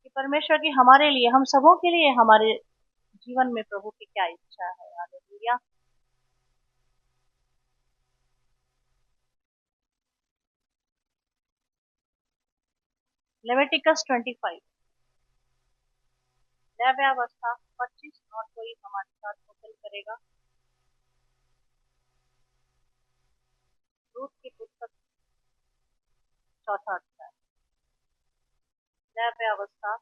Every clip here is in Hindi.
कि परमेश्वर की हमारे लिए, हम सबों के लिए, हमारे जीवन में प्रभु की क्या इच्छा है। हालेलुया। लेविटिकस 25, न्यायावस्था 25, और कोई हमारे साथ ओपन करेगा। रूथ की पुस्तक, चौथा अध्याय, न्यायावस्था।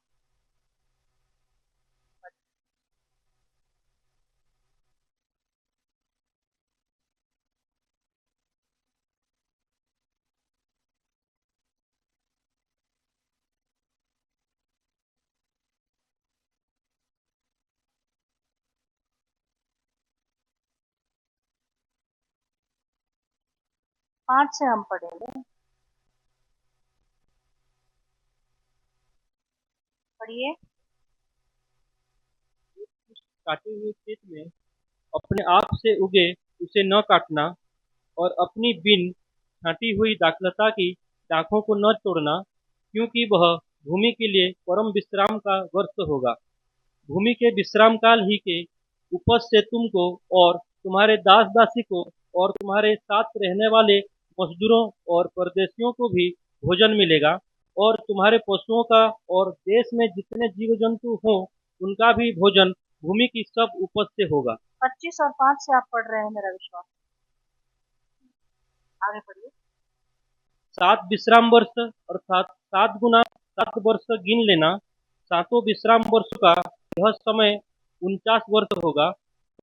5 से हम पढ़ेंगे। पढ़िए। काटे हुए खेत में अपने आप से उगे उसे न काटना, और अपनी बिन छाँटी हुई दाखलता की दाखों को न तोड़ना, क्योंकि वह भूमि के लिए परम विश्राम का वर्ष होगा। भूमि के विश्राम काल ही के उपज से तुमको और तुम्हारे दास दासी को और तुम्हारे साथ रहने वाले मजदूरों और परदेशियों को भी भोजन मिलेगा, और तुम्हारे पशुओं का और देश में जितने जीव जंतु हों उनका भी भोजन भूमि की सब उपज से होगा। 25 और 5 से आप पढ़ रहे हैं, मेरा विश्वास। आगे पढ़िए। 7 विश्राम वर्ष अर्थात 7 गुना 7 वर्ष गिन लेना। सातों विश्राम वर्ष का यह समय 49 वर्ष होगा।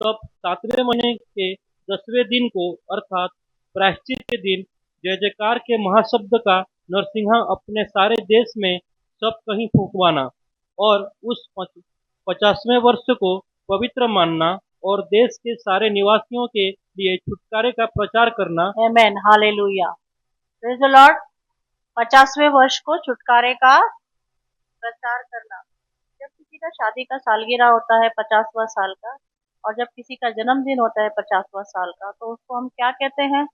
तब 7वें महीने के 10वें दिन को अर्थात प्रायश्चित के दिन जय जयकार के महाशब्द का नरसिंहा अपने सारे देश में सब कहीं फूंकवाना, और उस 50वें वर्ष को पवित्र मानना, और देश के सारे निवासियों के लिए छुटकारे का प्रचार करना। Amen. Hallelujah. Praise the lord. 50वें वर्ष को छुटकारे का प्रचार करना। जब किसी का शादी का सालगिरह होता है 50वां साल का, और जब किसी का जन्मदिन होता है 50वां साल का, तो उसको हम क्या कहते हैं?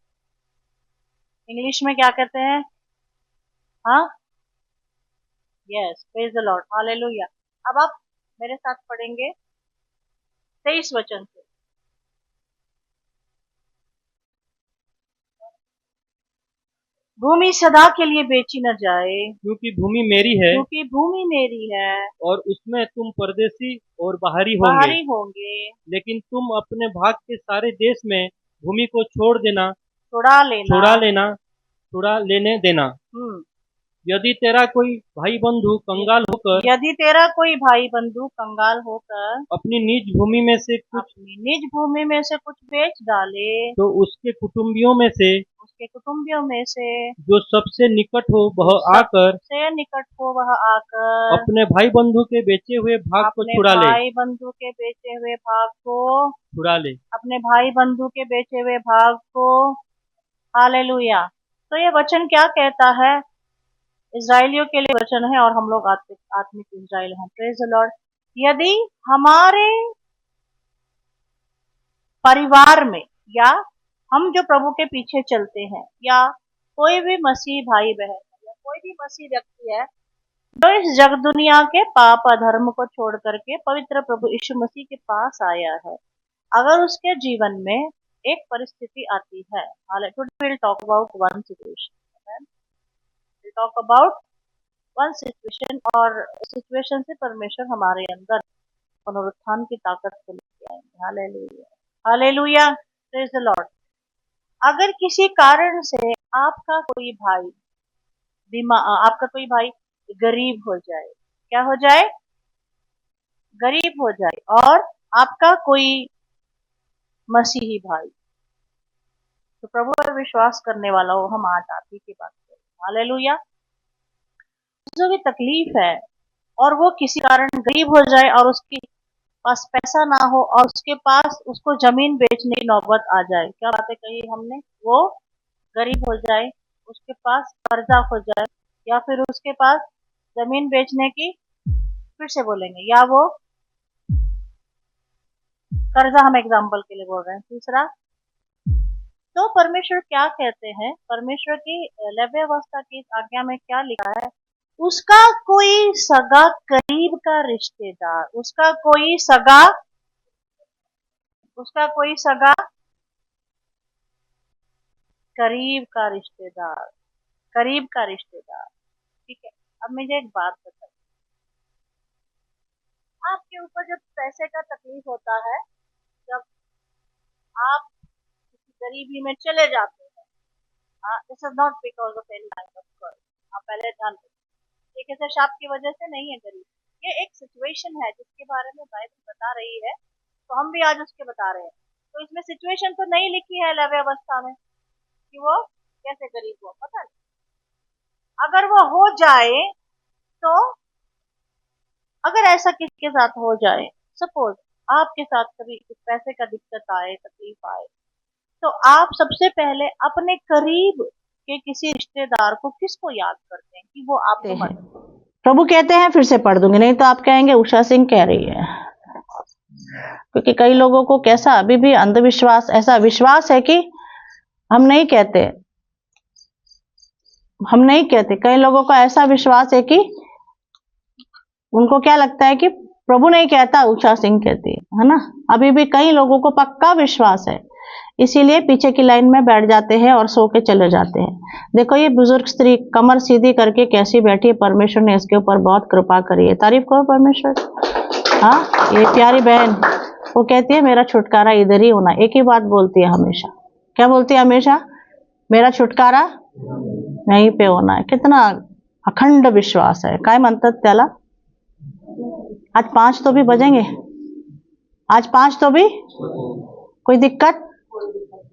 इंग्लिश में क्या कहते हैं? हाँ, yes, praise the lord. Hallelujah. अब आप मेरे साथ पढ़ेंगे 23 वचन से। भूमि सदा के लिए बेची न जाए, क्योंकि भूमि मेरी है क्योंकि भूमि मेरी है, और उसमें तुम परदेशी और बाहरी होंगे। बाहरी होंगे। लेकिन तुम अपने भाग के सारे देश में भूमि को छोड़ देना, छुड़ा लेना। छुड़ा लेना, छुड़ा लेने देना। हम्म। यदि तेरा कोई भाई बंधु कंगाल होकर यदि तेरा कोई भाई बंधु कंगाल होकर अपनी निज भूमि में से कुछ अपनी निज भूमि में से कुछ बेच डाले, तो उसके कुटुंबियों में से उसके कुटुंबियों में से जो सबसे निकट हो वह आकर सबसे निकट हो वह आकर अपने भाई बंधु के बेचे हुए भाग को अपने छुड़ा ले, भाई बंधु के बेचे हुए भाग को छुड़ा ले। अपने भाई बंधु के बेचे हुए भाग को। हालेलुया। तो ये वचन क्या कहता है? इजराइलियों के लिए वचन है, और हम लोग आत्मिक इजराइल हैं। Praise the Lord. यदि हमारे परिवार में, या हम जो प्रभु के पीछे चलते हैं, या कोई भी मसीह भाई बहन, या कोई भी मसीह व्यक्ति है जो इस जग दुनिया के पाप अधर्म को छोड़ करके पवित्र प्रभु यीशु मसीह के पास आया है, अगर उसके जीवन में एक परिस्थिति आती है, today will talk about one situation, will talk about one situation, और सिचुएशन से परमेश्वर हमारे अंदर पुनरुत्थान की ताकत को लेके आएंगे। Hallelujah. Hallelujah. Praise the Lord. अगर किसी कारण से आपका कोई भाई आपका कोई भाई गरीब हो जाए, क्या हो जाए? गरीब हो जाए, और आपका कोई मसीही भाई, तो प्रभु पर विश्वास करने वाला हो, हम आज आप ही की बात करें। हालेलुया। जो भी तकलीफ है, और वो किसी कारण गरीब हो जाए, और उसके पास पैसा ना हो, और उसके पास उसको जमीन बेचने की नौबत आ जाए, क्या बातें कही हमने? वो गरीब हो जाए, उसके पास कर्जा हो जाए, या फिर उसके पास जमीन बेचने की, फिर से बोलेंगे, या वो कर्जा, हम एग्जाम्पल के लिए बोल रहे हैं। तीसरा, तो परमेश्वर क्या कहते हैं? परमेश्वर की लेव्य अवस्था की इस आज्ञा में क्या लिखा है? उसका कोई सगा करीब का रिश्तेदार, उसका कोई सगा करीब का रिश्तेदार, करीब का रिश्तेदार। ठीक है, अब मुझे एक बात बताइए, आपके ऊपर जब पैसे का तकलीफ होता है, जब आप किसी गरीबी में चले जाते हैं, this is not because of any kind of कर्ज, आप पहले ध्यान रखिए, एक ऐसे शाप की वजह से नहीं है गरीब, ये एक सिचुएशन है जिसके बारे में बाइबल बता रही है, तो हम भी आज उसके बता रहे हैं। तो इसमें सिचुएशन तो नहीं लिखी है लव्य अवस्था में कि वो कैसे गरीब हो, पता नहीं, अगर वो हो जाए तो, अगर ऐसा किसी के साथ हो जाए, सपोज आपके साथ कभी पैसे का दिक्कत आए, तकलीफ आए, तो आप सबसे पहले अपने करीब के किसी रिश्तेदार को किसको याद करते हैं कि वो आपको मदद। प्रभु कहते हैं, फिर से पढ़ दूंगी, नहीं तो आप कहेंगे उषा सिंह कह रही है, क्योंकि कई लोगों को कैसा अभी भी अंधविश्वास, ऐसा विश्वास है कि हम नहीं कहते, कई लोगों का ऐसा विश्वास है कि उनको क्या लगता है कि प्रभु नहीं कहता, उषा सिंह कहती है ना। अभी भी कई लोगों को पक्का विश्वास है, इसीलिए पीछे की लाइन में बैठ जाते हैं और सो के चले जाते हैं। देखो ये बुजुर्ग स्त्री कमर सीधी करके कैसी बैठी है, परमेश्वर ने इसके ऊपर बहुत कृपा करी है, तारीफ करो परमेश्वर। हाँ, ये प्यारी बहन वो कहती है मेरा छुटकारा इधर ही होना, एक ही बात बोलती है हमेशा, क्या बोलती है हमेशा, मेरा छुटकारा यहीं पे होना है। कितना अखंड विश्वास है, काय म्हणतात त्याला। आज 5 तो भी बजेंगे, आज 5 तो भी, कोई दिक्कत,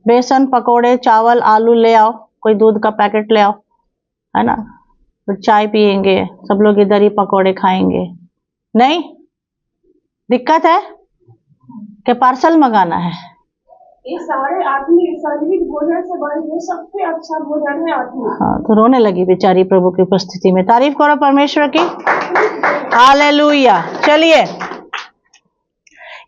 बेसन पकोड़े चावल आलू ले आओ, कोई दूध का पैकेट ले आओ, है ना, फिर चाय पियेंगे सब लोग, इधर ही पकोड़े खाएंगे, नहीं दिक्कत है कि पार्सल मंगाना है। ये सारे आत्मिक शारीरिक भोजन से बढ़ के सबसे अच्छा भोजन है आत्मिक। हाँ, तो रोने लगी बेचारी प्रभु की उपस्थिति में। तारीफ करो परमेश्वर की, हालेलुया। चलिए,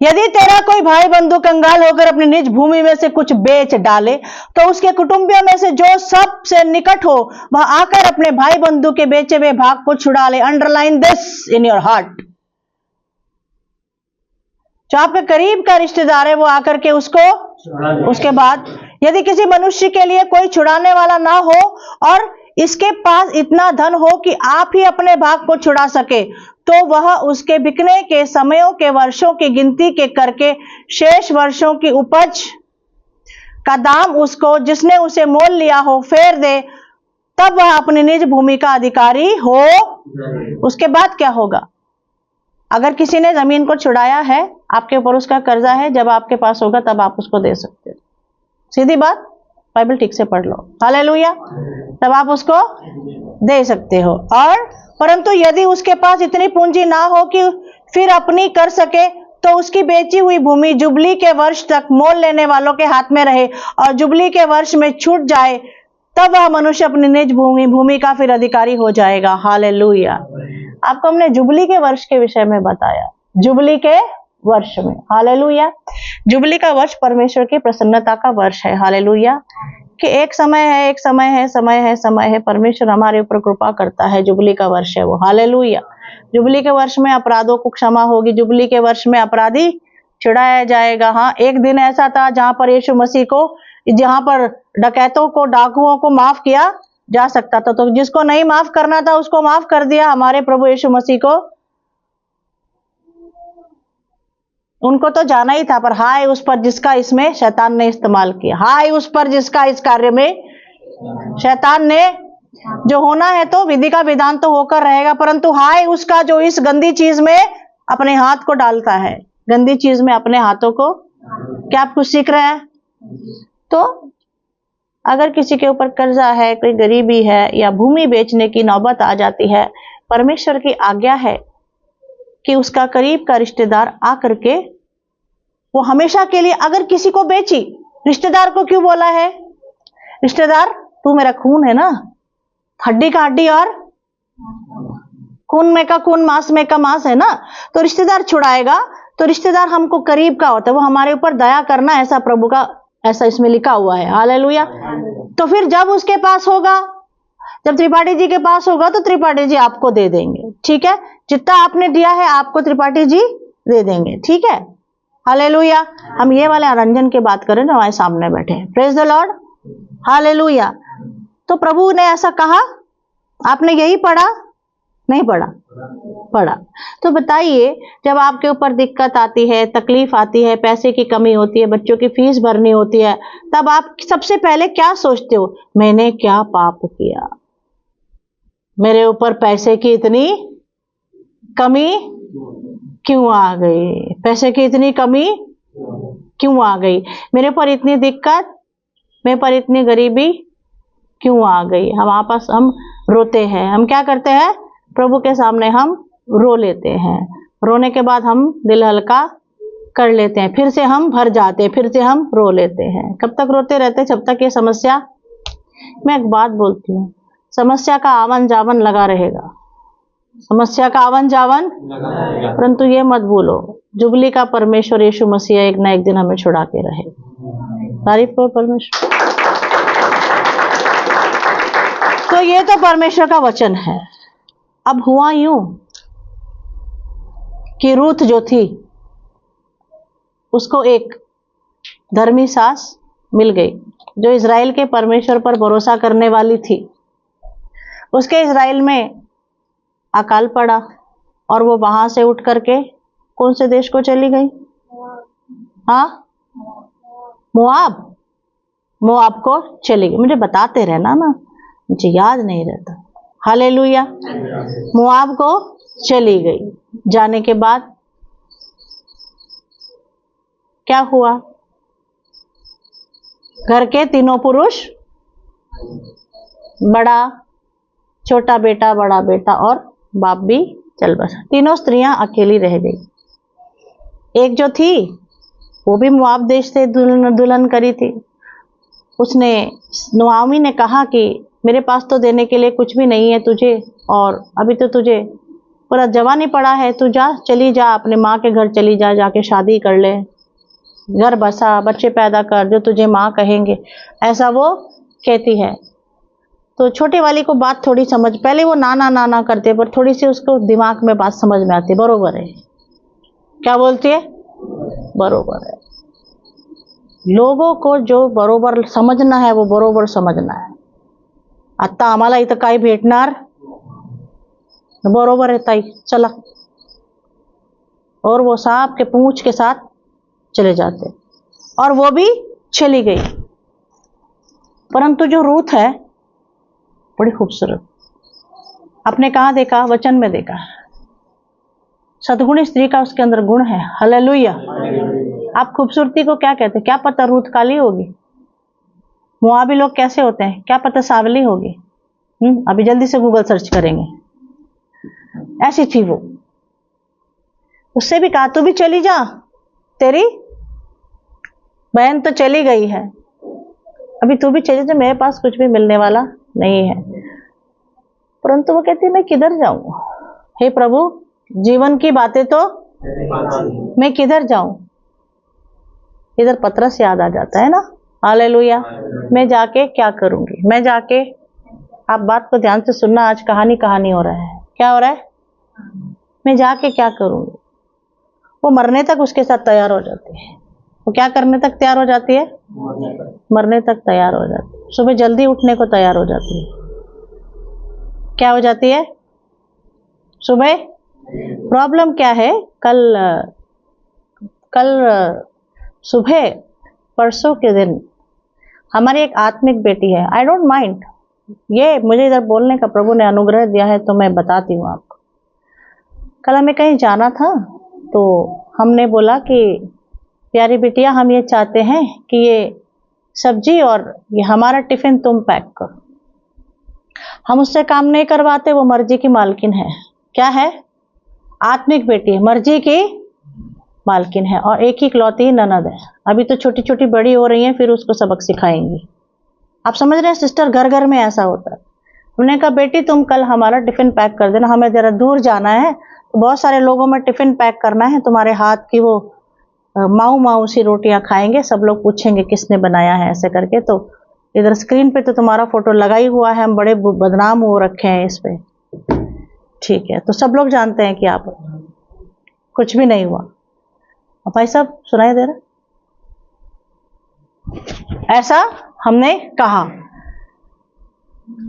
यदि तेरा कोई भाई बंधु कंगाल होकर अपनी निज भूमि में से कुछ बेच डाले, तो उसके कुटुंबियों में से जो सबसे निकट हो वह आकर अपने भाई बंधु के बेचे हुए भाग को छुड़ा ले। Underline this in your heart. जो आपके करीब का रिश्तेदार है वो आकर के उसके बाद यदि किसी मनुष्य के लिए कोई छुड़ाने वाला ना हो और इसके पास इतना धन हो कि आप ही अपने भाग को छुड़ा सके, तो वह उसके बिकने के समयों के वर्षों की गिनती के करके शेष वर्षों की उपज का दाम उसको जिसने उसे मोल लिया हो फेर दे, तब वह अपनी निज भूमि का अधिकारी हो। उसके बाद क्या होगा? अगर किसी ने जमीन को छुड़ाया है, आपके ऊपर उसका कर्जा है, जब आपके पास होगा तब आप उसको दे सकते हो। सीधी बात, बाइबल ठीक से पढ़ लो, हालेलुया, तब आप उसको दे सकते हो। और परंतु यदि उसके पास इतनी पूंजी ना हो कि फिर अपनी कर सके, तो उसकी बेची हुई भूमि जुबली के वर्ष तक मोल लेने वालों के हाथ में रहे और जुबली के वर्ष में छूट जाए, तब वह मनुष्य अपनी निज भूमि का फिर अधिकारी हो जाएगा। हालेलुया। आपको हमने जुबली के वर्ष के विषय में बताया, जुबली के वर्ष में, हालेलुया। जुबली का वर्ष परमेश्वर की प्रसन्नता का वर्ष है, हालेलुया, कि एक समय है, परमेश्वर हमारे ऊपर कृपा करता है, जुबली का वर्ष है वो, हालेलुया। जुबली के वर्ष में अपराधों को क्षमा होगी, जुबली के वर्ष में अपराधी छुड़ाया जाएगा। हाँ, एक दिन ऐसा था जहां पर यीशु मसीह को, जहां पर डकैतों को, डाकुओं को माफ किया जा सकता था, तो जिसको नहीं माफ करना था उसको माफ कर दिया हमारे प्रभु यीशु मसीह को। उनको तो जाना ही था, पर हाय उस पर जिसका इसमें शैतान ने इस्तेमाल किया, हाय उस पर जिसका इस कार्य में शैतान ने, जो होना है तो विधि का विधान तो होकर रहेगा, परंतु हाय उसका जो इस गंदी चीज में अपने हाथ को डालता है, गंदी चीज में अपने हाथों को। क्या आप कुछ सीख रहे हैं? तो अगर किसी के ऊपर कर्जा है, कोई गरीबी है या भूमि बेचने की नौबत आ जाती है, परमेश्वर की आज्ञा है कि उसका करीब का रिश्तेदार आकर के वो हमेशा के लिए, अगर किसी को बेची, रिश्तेदार को क्यों बोला है? रिश्तेदार, तू मेरा खून है ना, हड्डी का हड्डी और खून में का खून, मांस में का मांस है ना, तो रिश्तेदार छुड़ाएगा, तो रिश्तेदार हमको करीब का होता है, वो हमारे ऊपर दया करना, ऐसा प्रभु का, ऐसा इसमें लिखा हुआ है, हालेलुया। तो फिर जब उसके पास होगा जब त्रिपाठी जी के पास होगा तो त्रिपाठी जी आपको दे देंगे, ठीक है। जितना आपने दिया है आपको त्रिपाठी जी दे देंगे, ठीक है। हालेलुया। हम ये वाले आरंजन की बात करें जो हमारे सामने बैठे हैं। Praise the lord, hallelujah. तो प्रभु ने ऐसा कहा, आपने यही पढ़ा? नहीं पढ़ा? पढ़ा। तो बताइए, जब आपके ऊपर दिक्कत आती है, तकलीफ आती है, पैसे की कमी होती है, बच्चों की फीस भरनी होती है, तब आप सबसे पहले क्या सोचते हो? मैंने क्या पाप किया, मेरे ऊपर पैसे की इतनी कमी क्यों आ गई? पैसे की इतनी कमी क्यों आ गई? मेरे पर इतनी दिक्कत, मेरे पर इतनी गरीबी क्यों आ गई? हम आपस हम रोते हैं। हम क्या करते हैं? प्रभु के सामने हम रो लेते हैं। रोने के बाद हम दिल हल्का कर लेते हैं, फिर से हम भर जाते हैं, फिर से हम रो लेते हैं। कब तक रोते रहते हैं? जब तक ये समस्या, मैं एक बात बोलती हूँ, समस्या का आवन जावन लगा रहेगा, समस्या का आवन जावन, परंतु ये मत भूलो, जुबली का परमेश्वर यीशु मसीह एक ना एक दिन हमें छुड़ा के रहे। तारीफ करो परमेश्वर। तो ये तो परमेश्वर का वचन है। अब हुआ यूं कि रूथ जो थी उसको एक धर्मी सास मिल गई जो इज़राइल के परमेश्वर पर भरोसा करने वाली थी। उसके इज़राइल में अकाल पड़ा और वो वहां से उठ करके कौन से देश को चली गई? हाँ, मोआब, मोआब को चली गई। मुझे बताते रहना ना, मुझे याद नहीं रहता। हालेलुया। मोआब को चली गई। जाने के बाद क्या हुआ? घर के तीनों पुरुष, बड़ा छोटा बेटा, बड़ा बेटा और बाप भी चल बसा। तीनों स्त्रियां अकेली रह गई। एक जो थी वो भी मोआब देश से दुल्हन करी थी। उसने, नोआमी ने कहा कि मेरे पास तो देने के लिए कुछ भी नहीं है तुझे, और अभी तो तुझे पूरा जवानी पड़ा है, तू जा, चली जा, अपने माँ के घर चली जा, जाके शादी कर ले, घर बसा, बच्चे पैदा कर, जो तुझे माँ कहेंगे, ऐसा वो कहती है। तो छोटी वाली को बात थोड़ी समझ, पहले वो ना ना ना ना करते, पर थोड़ी सी उसको दिमाग में बात समझ में आती, बरोबर है। क्या बोलती है? बरोबर है। लोगों को जो बरोबर समझना है वो बरोबर समझना है। आता आम्हाला इथं काय भेटणार? बरोबर है ताई, चला। और वो सांप के पूंछ के साथ चले जाते, और वो भी चली गई। परंतु जो रूथ है बड़ी खूबसूरत, आपने कहाँ देखा? वचन में देखा। सद्गुणी स्त्री का उसके अंदर गुण है। हालेलुया। आप खूबसूरती को क्या कहते हैं? क्या पता रूथ काली होगी, मोआबी लोग कैसे होते हैं, क्या पता सांवली होगी। अभी जल्दी से गूगल सर्च करेंगे। ऐसी थी वो। उससे भी कहा तू भी चली जा, तेरी बहन तो चली गई है, अभी तू भी चली जा, मेरे पास कुछ भी मिलने वाला नहीं है। परंतु वो कहती मैं किधर जाऊं? हे प्रभु, जीवन की बातें तो मैं किधर जाऊं? इधर पतरस याद आ जाता है ना। हालेलुया। मैं जाके क्या करूंगी? मैं जाके, आप बात को ध्यान से सुनना, आज कहानी हो रहा है। क्या हो रहा है? मैं जाके क्या करूंगी? वो मरने तक उसके साथ तैयार हो जाती है। वो क्या करने तक तैयार हो जाती है? मरने तक तैयार हो जाती है। सुबह जल्दी उठने को तैयार हो जाती है। क्या हो जाती है? सुबह। प्रॉब्लम क्या है? कल सुबह, परसों के दिन हमारी एक आत्मिक बेटी है। आई डोंट माइंड, ये मुझे इधर बोलने का प्रभु ने अनुग्रह दिया है तो मैं बताती हूँ आपको। कल हमें कहीं जाना था तो हमने बोला कि प्यारी बिटिया, हम ये चाहते हैं कि ये सब्जी और ये हमारा टिफिन तुम पैक करो। हम उससे काम नहीं करवाते, वो मर्जी की मालकिन है। क्या है? आत्मिक बेटी है, मर्जी की मालकिन है, और एक ही इकलौती ननद है। अभी तो छोटी छोटी बड़ी हो रही है, फिर उसको सबक सिखाएंगी। आप समझ रहे हैं सिस्टर? घर घर में ऐसा होता है। उन्होंने कहा बेटी तुम कल हमारा टिफिन पैक कर देना, हमें जरा दूर जाना है, तो बहुत सारे लोगों में टिफिन पैक करना है, तुम्हारे हाथ की वो माऊ माऊ सी रोटियां खाएंगे, सब लोग पूछेंगे किसने बनाया है, ऐसे करके। तो इधर स्क्रीन पे तो तुम्हारा फोटो लगा ही हुआ है, हम बड़े बदनाम हो रखे हैं इस पे, ठीक है, तो सब लोग जानते हैं कि आप कुछ भी नहीं हुआ। अब भाई साहब सुनाई दे रहा, ऐसा हमने कहा।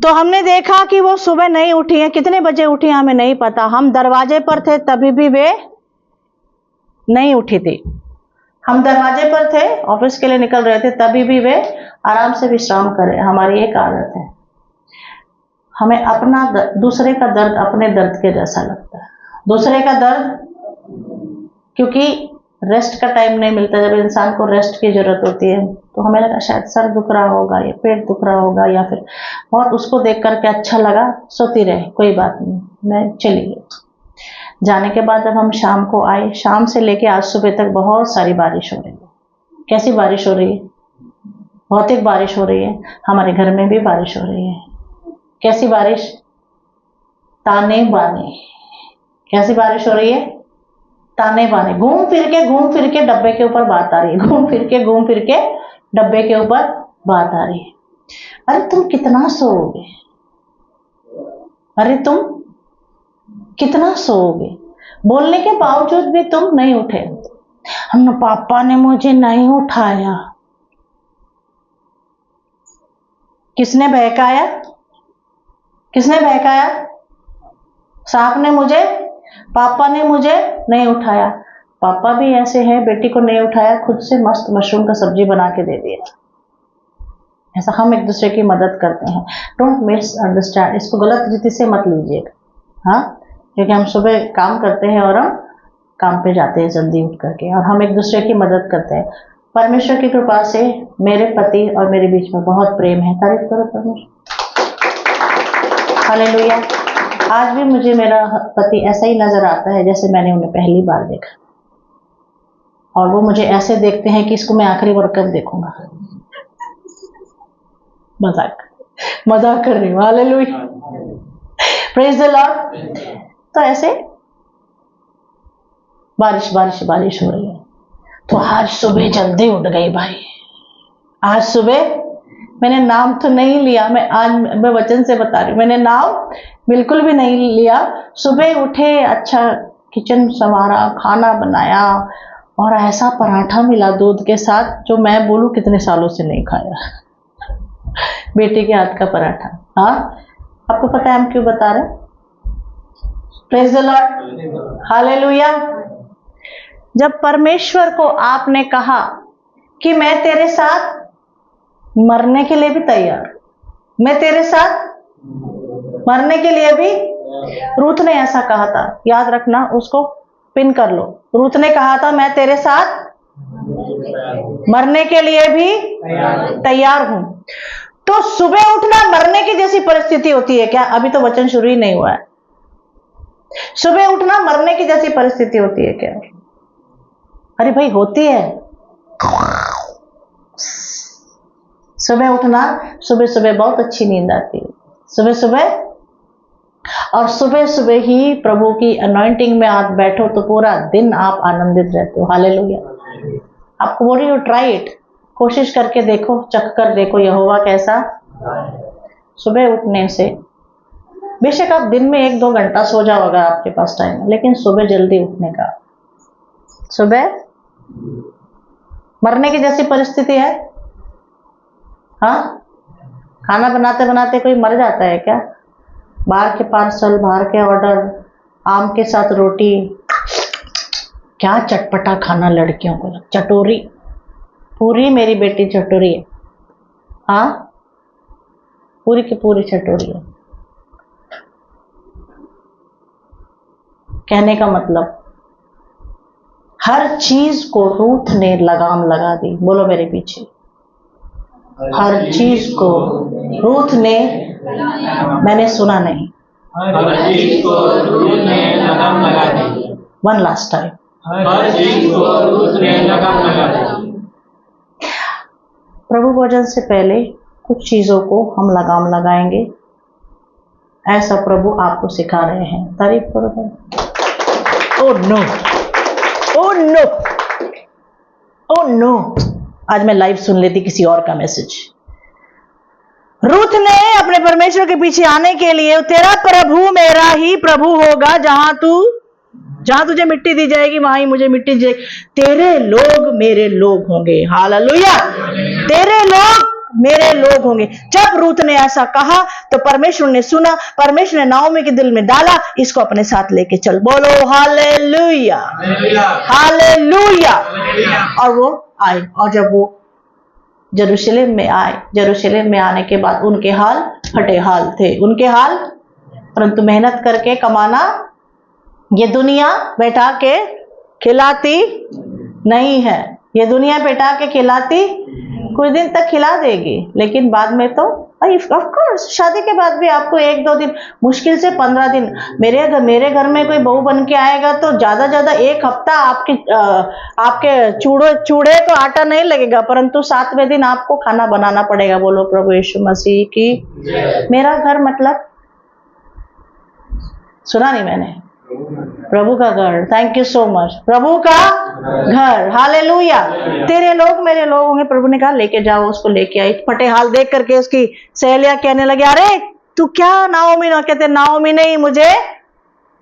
तो हमने देखा कि वो सुबह नहीं उठी है, कितने बजे उठी हमें नहीं पता, हम दरवाजे पर थे तभी भी वे नहीं उठी थी। हम दरवाजे पर थे, ऑफिस के लिए निकल रहे थे, तभी भी वे आराम से विश्राम कर रहे। हमारी एक आदत है, हमें अपना दूसरे का दर्द अपने दर्द के जैसा लगता है। दूसरे का दर्द, क्योंकि रेस्ट का टाइम नहीं मिलता, जब इंसान को रेस्ट की जरूरत होती है तो हमें लगा शायद सर दुख रहा होगा या पेट दुख रहा होगा या फिर और उसको देख करके अच्छा लगा, सोती रहे, कोई बात नहीं, मैं चली गई। जाने के बाद जब हम शाम को आए, शाम से लेके आज सुबह तक बहुत सारी बारिश हो रही है। कैसी बारिश हो रही है? भौतिक बारिश हो रही है। हमारे घर में भी बारिश हो रही है। कैसी बारिश? ताने बाने। कैसी बारिश हो रही है? ताने बाने। घूम फिर के डब्बे के ऊपर बात आ रही है, घूम फिर के डब्बे के ऊपर बात आ रही है। अरे तुम कितना सोओगे? अरे तुम कितना सोओगे? बोलने के बावजूद भी तुम नहीं उठे। हम पापा ने मुझे नहीं उठाया। किसने बहकाया? किसने बहकाया? सांप ने मुझे, पापा ने मुझे नहीं उठाया। पापा भी ऐसे हैं, बेटी को नहीं उठाया, खुद से मस्त मशरूम का सब्जी बना के दे दिया। ऐसा हम एक दूसरे की मदद करते हैं। डोंट मिस अंडरस्टैंड, इसको गलत रीति से मत लीजिएगा, हाँ, क्योंकि हम सुबह काम करते हैं और हम काम पे जाते हैं जल्दी उठ करके, और हम एक दूसरे की मदद करते हैं। परमेश्वर की कृपा से मेरे पति और मेरे बीच में बहुत प्रेम है। तारीफ करो परमेश्वर, हालेलुया। आज भी मुझे मेरा पति ऐसा ही नजर आता है जैसे मैंने उन्हें पहली बार देखा, और वो मुझे ऐसे देखते हैं कि इसको मैं आखिरी बार कब देखूंगा। मजाक कर रही हूँ, हालेलुया, प्रेज द लॉर्ड। तो ऐसे बारिश बारिश बारिश हो रही है। तो आज सुबह जल्दी उठ गई भाई। आज सुबह मैंने नाम तो नहीं लिया, मैं वचन से बता रही हूँ, मैंने नाम बिल्कुल भी नहीं लिया। सुबह उठे, अच्छा किचन संवारा, खाना बनाया, और ऐसा पराठा मिला दूध के साथ जो मैं बोलूं कितने सालों से नहीं खाया। बेटे के हाथ का पराठा। हाँ, आपको पता है हम क्यों बता रहे? Praise the lord, hallelujah. जब परमेश्वर को आपने कहा कि मैं तेरे साथ मरने के लिए भी तैयार, मैं तेरे साथ मरने के लिए भी, रूथ ने ऐसा कहा था, याद रखना, उसको पिन कर लो। रूथ ने कहा था मैं तेरे साथ मरने के लिए भी तैयार हूं। तो सुबह उठना मरने की जैसी परिस्थिति होती है क्या? अभी तो वचन शुरू ही नहीं हुआ है। सुबह उठना मरने की जैसी परिस्थिति होती है क्या? अरे भाई होती है। सुबह उठना, सुबह सुबह बहुत अच्छी नींद आती है, सुबह सुबह, और सुबह सुबह ही प्रभु की अनॉइंटिंग में आप बैठो तो पूरा दिन आप आनंदित रहते हो। हालेलुया। आपको बोल रही हो, ट्राई इट, कोशिश करके देखो, चख कर देखो यहोवा कैसा। सुबह उठने से, बेशक आप दिन में 1-2 घंटा सो जाओ अगर आपके पास टाइम है, लेकिन सुबह जल्दी उठने का। सुबह मरने की जैसी परिस्थिति है। हाँ, खाना बनाते बनाते कोई मर जाता है क्या? बाहर के पार्सल, बाहर के ऑर्डर, आम के साथ रोटी, क्या चटपटा खाना लड़कियों को। चटोरी, पूरी मेरी बेटी चटोरी है। हाँ, पूरी की पूरी चटोरी है। कहने का मतलब, हर चीज को रूथ ने लगाम लगा दी। बोलो मेरे पीछे, हर चीज को रूथ ने, मैंने सुना नहीं, हर चीज को रूथ ने लगाम लगा दी। वन लास्ट टाइम, हर चीज को रूथ ने लगाम लगा दी। प्रभु भोजन से पहले कुछ चीजों को हम लगाम लगाएंगे, ऐसा प्रभु आपको सिखा रहे हैं। तारीफ करो भाई। Oh no, oh no, oh no, आज मैं लाइव सुन लेती किसी और का मैसेज। रूथ ने अपने परमेश्वर के पीछे आने के लिए, तेरा प्रभु मेरा ही प्रभु होगा, जहां तुझे मिट्टी दी जाएगी वहां ही मुझे मिट्टी दी जाएगी, तेरे लोग मेरे लोग होंगे। हालेलुया, तेरे लोग मेरे लोग होंगे। जब रूथ ने ऐसा कहा तो परमेश्वर ने सुना, परमेश्वर ने नाओमी के दिल में डाला, इसको अपने साथ लेके चल। बोलो हालेलुया, हालेलुया। और वो आए, और जब वो यरूशलेम में आए, यरूशलेम में आने के बाद उनके हाल फटे हाल थे, उनके हाल। परंतु मेहनत करके कमाना ये दुनिया बैठा के खिलाती नहीं है। ये दुनिया बैठा के खिलाती कुछ दिन तक खिला देगी, लेकिन बाद में तो ऑफ कोर्स शादी के बाद भी आपको 1-2 दिन, मुश्किल से 15 दिन, मेरे घर में कोई बहू बन के आएगा तो ज्यादा 1 हफ्ता आपके चूड़े को आटा नहीं लगेगा, परंतु 7वें दिन आपको खाना बनाना पड़ेगा। बोलो प्रभु यीशु मसीह की। मेरा घर मतलब, सुना नहीं मैंने, प्रभु का घर। थैंक यू सो मच, प्रभु का घर। हालेलुया, तेरे लोग मेरे लोग होंगे। प्रभु ने कहा लेके जाओ, उसको लेके आई। फटे हाल देख करके उसकी सहेलियां कहने लगे, अरे तू क्या नाओमी ना, कहते नाओमी नहीं, मुझे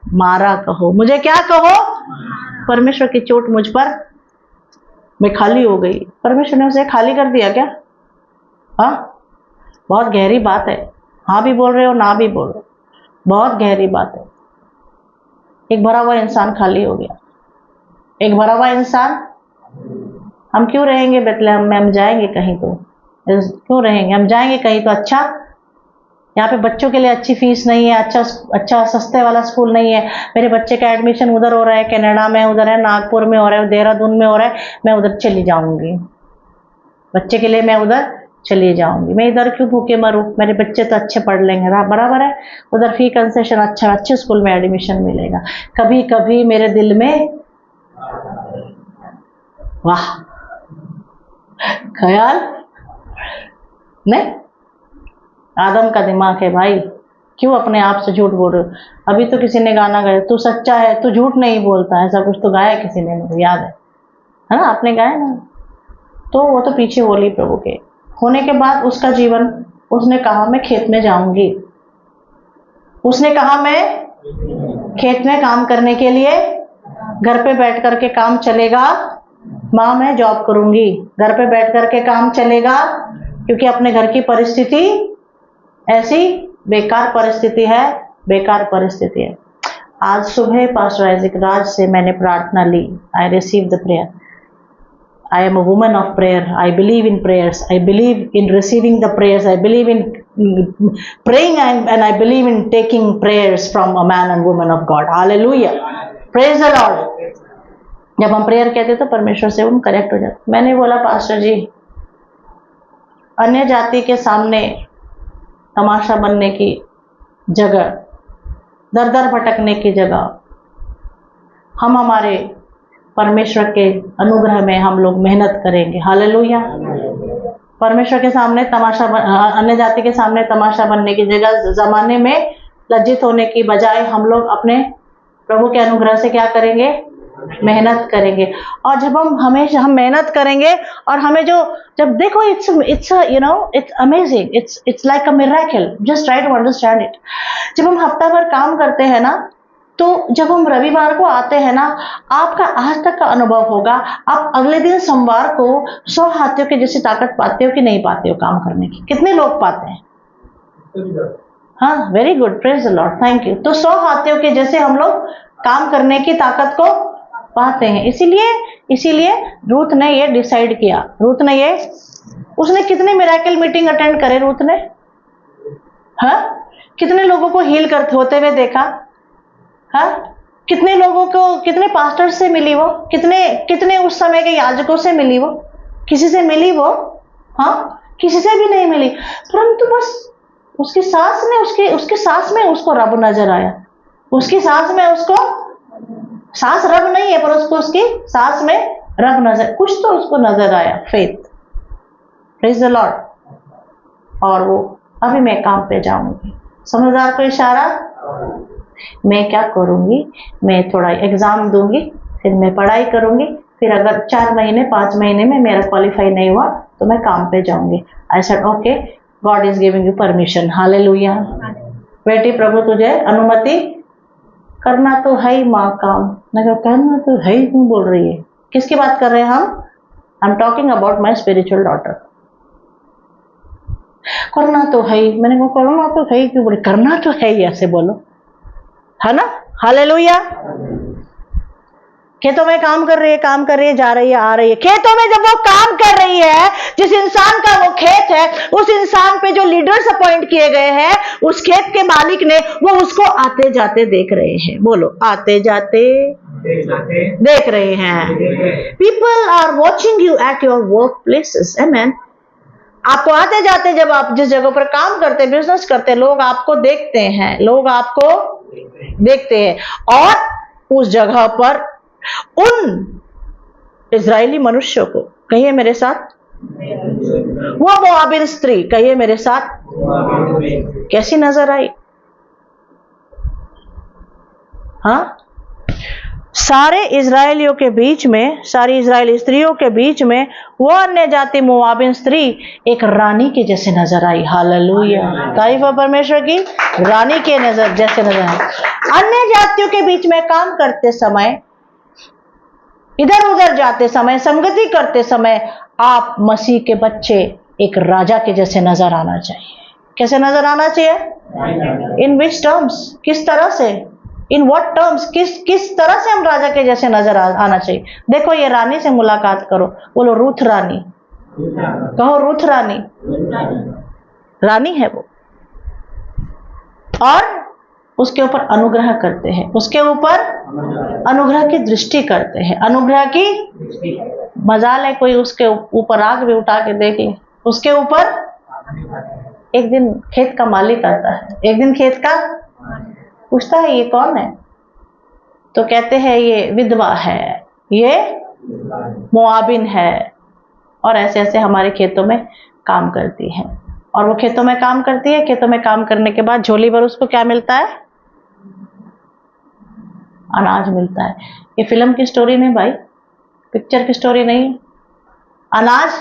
मारा कहो, मुझे क्या कहो। परमेश्वर की चोट मुझ पर, मैं खाली हो गई। परमेश्वर ने उसे खाली कर दिया क्या? हाँ, बहुत गहरी बात है। हाँ भी बोल रहे हो, ना भी बोल रहे हो, बहुत गहरी बात है। एक भरा हुआ इंसान खाली हो गया, एक भरा हुआ इंसान। हम क्यों रहेंगे बेतलेहम में? हम जाएंगे कहीं तो, क्यों रहेंगे? हम जाएंगे कहीं तो अच्छा। यहाँ पे बच्चों के लिए अच्छी फीस नहीं है, अच्छा सस्ते वाला स्कूल नहीं है। मेरे बच्चे का एडमिशन उधर हो रहा है, कनाडा में उधर है, नागपुर में हो रहा है, देहरादून में हो रहा है, मैं उधर चली जाऊंगी। बच्चे के लिए मैं उधर चली जाऊंगी। मैं इधर क्यों भूखे मरूं? मेरे बच्चे तो अच्छे पढ़ लेंगे, बराबर है। उधर फी कंसेशन अच्छा, अच्छे स्कूल में एडमिशन मिलेगा। कभी कभी मेरे दिल में वाह ख्याल नहीं, आदम का दिमाग है भाई, क्यों अपने आप से झूठ बोल रहे हो? अभी तो किसी ने गाना गाया, तू सच्चा है, तू झूठ नहीं बोलता, ऐसा कुछ तो गाया किसी ने, मुझे याद है ना, आपने गाया ना। तो वो तो पीछे बोली प्रभु के होने के बाद उसका जीवन, उसने कहा मैं खेत में जाऊंगी, उसने कहा मैं खेत में काम करने के लिए, घर पे बैठ करके काम चलेगा, माँ मैं जॉब करूंगी, घर पे बैठ करके काम चलेगा, क्योंकि अपने घर की परिस्थिति ऐसी बेकार परिस्थिति है, बेकार परिस्थिति है। आज सुबह पास्टर आइजैक राज से मैंने प्रार्थना ली, I receive the prayer. I am a woman of prayer. I believe in prayers. I believe in receiving the prayers. I believe in praying and I believe in taking prayers from a man and woman of God. Hallelujah. Praise the Lord. जब हम प्रेयर कहते तो परमेश्वर से हम कनेक्ट हो जाते। मैंने बोला पास्टर जी, अन्य जाति के सामने तमाशा बनने की जगह, दर दर भटकने की जगह, हम हमारे परमेश्वर के अनुग्रह में हम लोग मेहनत करेंगे। हालेलुया। परमेश्वर के सामने तमाशा, अन्य जाति के सामने तमाशा बनने की जगह, जमाने में लज्जित होने की बजाय हम लोग अपने प्रभु के अनुग्रह से क्या करेंगे? मेहनत करेंगे। और जब हम मेहनत करेंगे और हमें जब देखो, it's you know it's amazing, it's like a miracle, just try to understand it. जब हम हफ्ता भर काम करते हैं ना, तो जब हम रविवार को आते हैं ना, आपका आज तक का अनुभव होगा, आप अगले दिन सोमवार को 100 हाथियों की जैसी ताकत पाते हो कि नहीं पाते हो काम करने की? कितने लोग पाते हैं? हाँ, very good, praise the lord, thank you. तो 100 हाथियों के जैसे हम लोग काम करने की ताकत को पाते हैं। इसीलिए रूथ ने ये डिसाइड किया। उसने कितने मिरेकल मीटिंग अटेंड करे रूथ ने? हाँ, कितने लोगों को हील करते होते हुए देखा? हाँ, कितने लोगों को, कितने पास्टर से मिली वो, कितने उस समय के याजकों से मिली वो? किसी से मिली वो? हाँ, किसी से भी नहीं मिली। परंतु बस उसकी सास में उसको रब नजर आया। उसकी सास में उसको, सास रब नहीं है पर उसको उसकी सास में रब नजर, कुछ तो उसको नजर आया, फेथ। Praise the Lord. और वो, अभी मैं काम पे जाऊंगी। समझदार को इशारा, मैं क्या करूंगी, मैं थोड़ा एग्जाम दूंगी, फिर मैं पढ़ाई करूंगी, फिर अगर 4 महीने 5 महीने में मेरा क्वालिफाई नहीं हुआ तो मैं काम पे जाऊंगी। I said okay, God is giving you permission. Hallelujah. बेटी, प्रभु तुझे अनुमति, करना तो है ही माँ काम, मगर करना तो है ही क्यों बोल रही है? किसकी बात कर रहे हैं हम? I am talking about my spiritual daughter. करना तो है ही, मैंने कहा करना तो है ही क्यों बोले? करना तो है ही, ऐसे बोलो, है ना? हालेलुया। खेतों में काम कर रही है, काम कर रही है, जा रही है, आ रही है। खेतों में जब वो काम कर रही है, जिस इंसान का वो खेत है, उस इंसान पे जो लीडर्स अपॉइंट किए गए हैं, उस खेत के मालिक ने, वो उसको आते जाते देख रहे हैं। बोलो, आते जाते देख रहे हैं। People are watching you at your work places. Amen. आपको आते जाते, जब आप जिस जगह पर काम करते, बिजनेस करते, लोग आपको देखते हैं, लोग आपको देखते हैं। और उस जगह पर उन इजरायली मनुष्यों को, कहिए मेरे साथ, वो मोआबिन स्त्री, कहिए मेरे साथ, कैसी नजर आई? हाँ, सारे इजरायलियों के बीच में, सारी इजरायली स्त्रियों के बीच में वो अन्य जाति मोआबिन स्त्री एक रानी के जैसे नजर आई। हालेलुया। तारीफ है परमेश्वर की। रानी के नजर जैसे नजर आई। अन्य जातियों के बीच में काम करते समय, इधर उधर जाते समय, संगति करते समय, आप मसीह के बच्चे एक राजा के जैसे नजर आना चाहिए। कैसे नजर आना चाहिए? इन विच टर्म्स, किस तरह से, इन व्हाट टर्म्स, किस तरह से हम राजा के जैसे नजर आना चाहिए? देखो, ये रानी से मुलाकात करो, बोलो रूथ रानी, कहो रूथ रानी। रानी है वो, और उसके ऊपर अनुग्रह करते हैं, उसके ऊपर अनुग्रह की दृष्टि करते हैं। अनुग्रह की मजाल है, कोई उसके ऊपर आग भी उठा के देख ले, उसके ऊपर। एक दिन खेत का मालिक आता है, एक दिन खेत का पूछता है, ये कौन है? तो कहते हैं ये विधवा है, ये मोआबिन है, और ऐसे ऐसे हमारे खेतों में काम करती है। और वो खेतों में काम करती है, खेतों में काम करने के बाद झोली भर उसको क्या मिलता है? अनाज मिलता है। ये फिल्म की स्टोरी नहीं भाई, पिक्चर की स्टोरी नहीं। अनाज,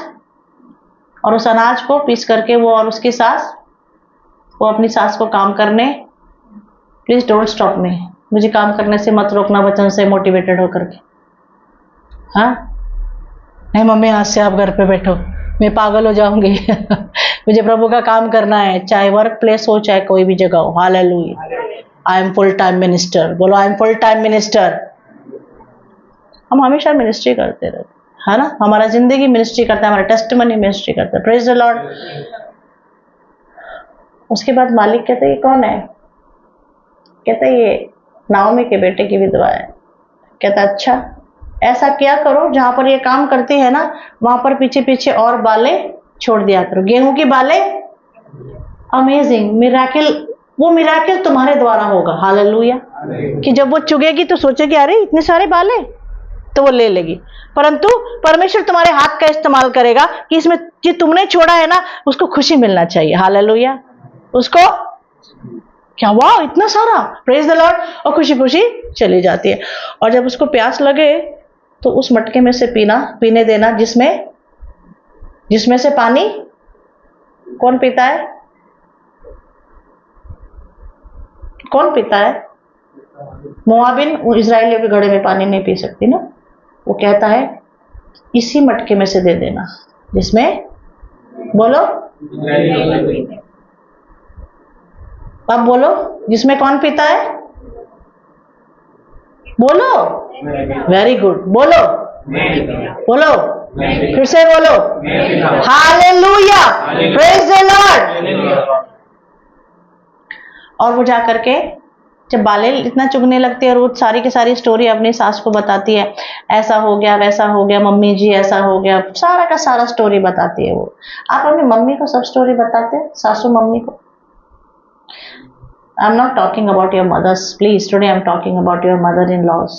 और उस अनाज को पीस करके वो और उसकी सास, वो अपनी सास को काम करने, प्लीज डोंट स्टॉप मी, मुझे काम करने से मत रोकना वचन से मोटिवेटेड होकर के। हाँ, नहीं मम्मी आज से आप घर पे बैठो, मैं पागल हो जाऊंगी। मुझे प्रभु का काम करना है, चाहे वर्क प्लेस हो, चाहे कोई भी जगह हो। Hallelujah. I am full time minister. बोलो, I am full time minister. हम हमेशा मिनिस्ट्री करते रहते, है ना? हमारा जिंदगी मिनिस्ट्री करता है, हमारा टेस्टिमनी मिनिस्ट्री करता है। Praise the Lord. उसके बाद मालिक कहते, ये कौन है? कहता है ये नाओमी के बेटे की विधवा है। कहता अच्छा, ऐसा क्या करो, जहां पर ये काम करती है ना, वहां पर पीछे पीछे और बाले छोड़ दिया करो, गेहूं की बाले। अमेजिंग मिराकिल, वो मिराकिल तुम्हारे द्वारा होगा। हालेलुया। कि जब वो चुगेगी तो सोचेगी अरे इतने सारे बाले, तो वो ले लेगी। परंतु परमेश्वर तुम्हारे हाथ का इस्तेमाल करेगा कि इसमें जो तुमने छोड़ा है ना, उसको खुशी मिलना चाहिए। हालेलुया। उसको क्या, वाह इतना सारा, प्रेज द लॉर्ड। और खुशी खुशी चली जाती है। और जब उसको प्यास लगे तो उस मटके में से पीने देना, जिसमें से पानी कौन पीता है? कौन पीता है? मोआबिन इजराइलियों के घड़े में पानी नहीं पी सकती ना। वो कहता है इसी मटके में से दे देना, जिसमें, बोलो अब बोलो, जिसमें कौन पीता है? बोलो, वेरी गुड, बोलो बोलो, फिर से बोलो, हालेलुया, प्रेज द लॉर्ड। और वो जा करके जब बाले इतना चुगने लगते हैं, रूथ सारी की सारी स्टोरी अपनी सास को बताती है, ऐसा हो गया, वैसा हो गया, मम्मी जी ऐसा हो गया, सारा का सारा स्टोरी बताती है वो। आप अपनी मम्मी को सब स्टोरी बताते हैं, सासू मम्मी को? I'm not talking about your mothers, please. Today I'm talking about your mother-in-laws.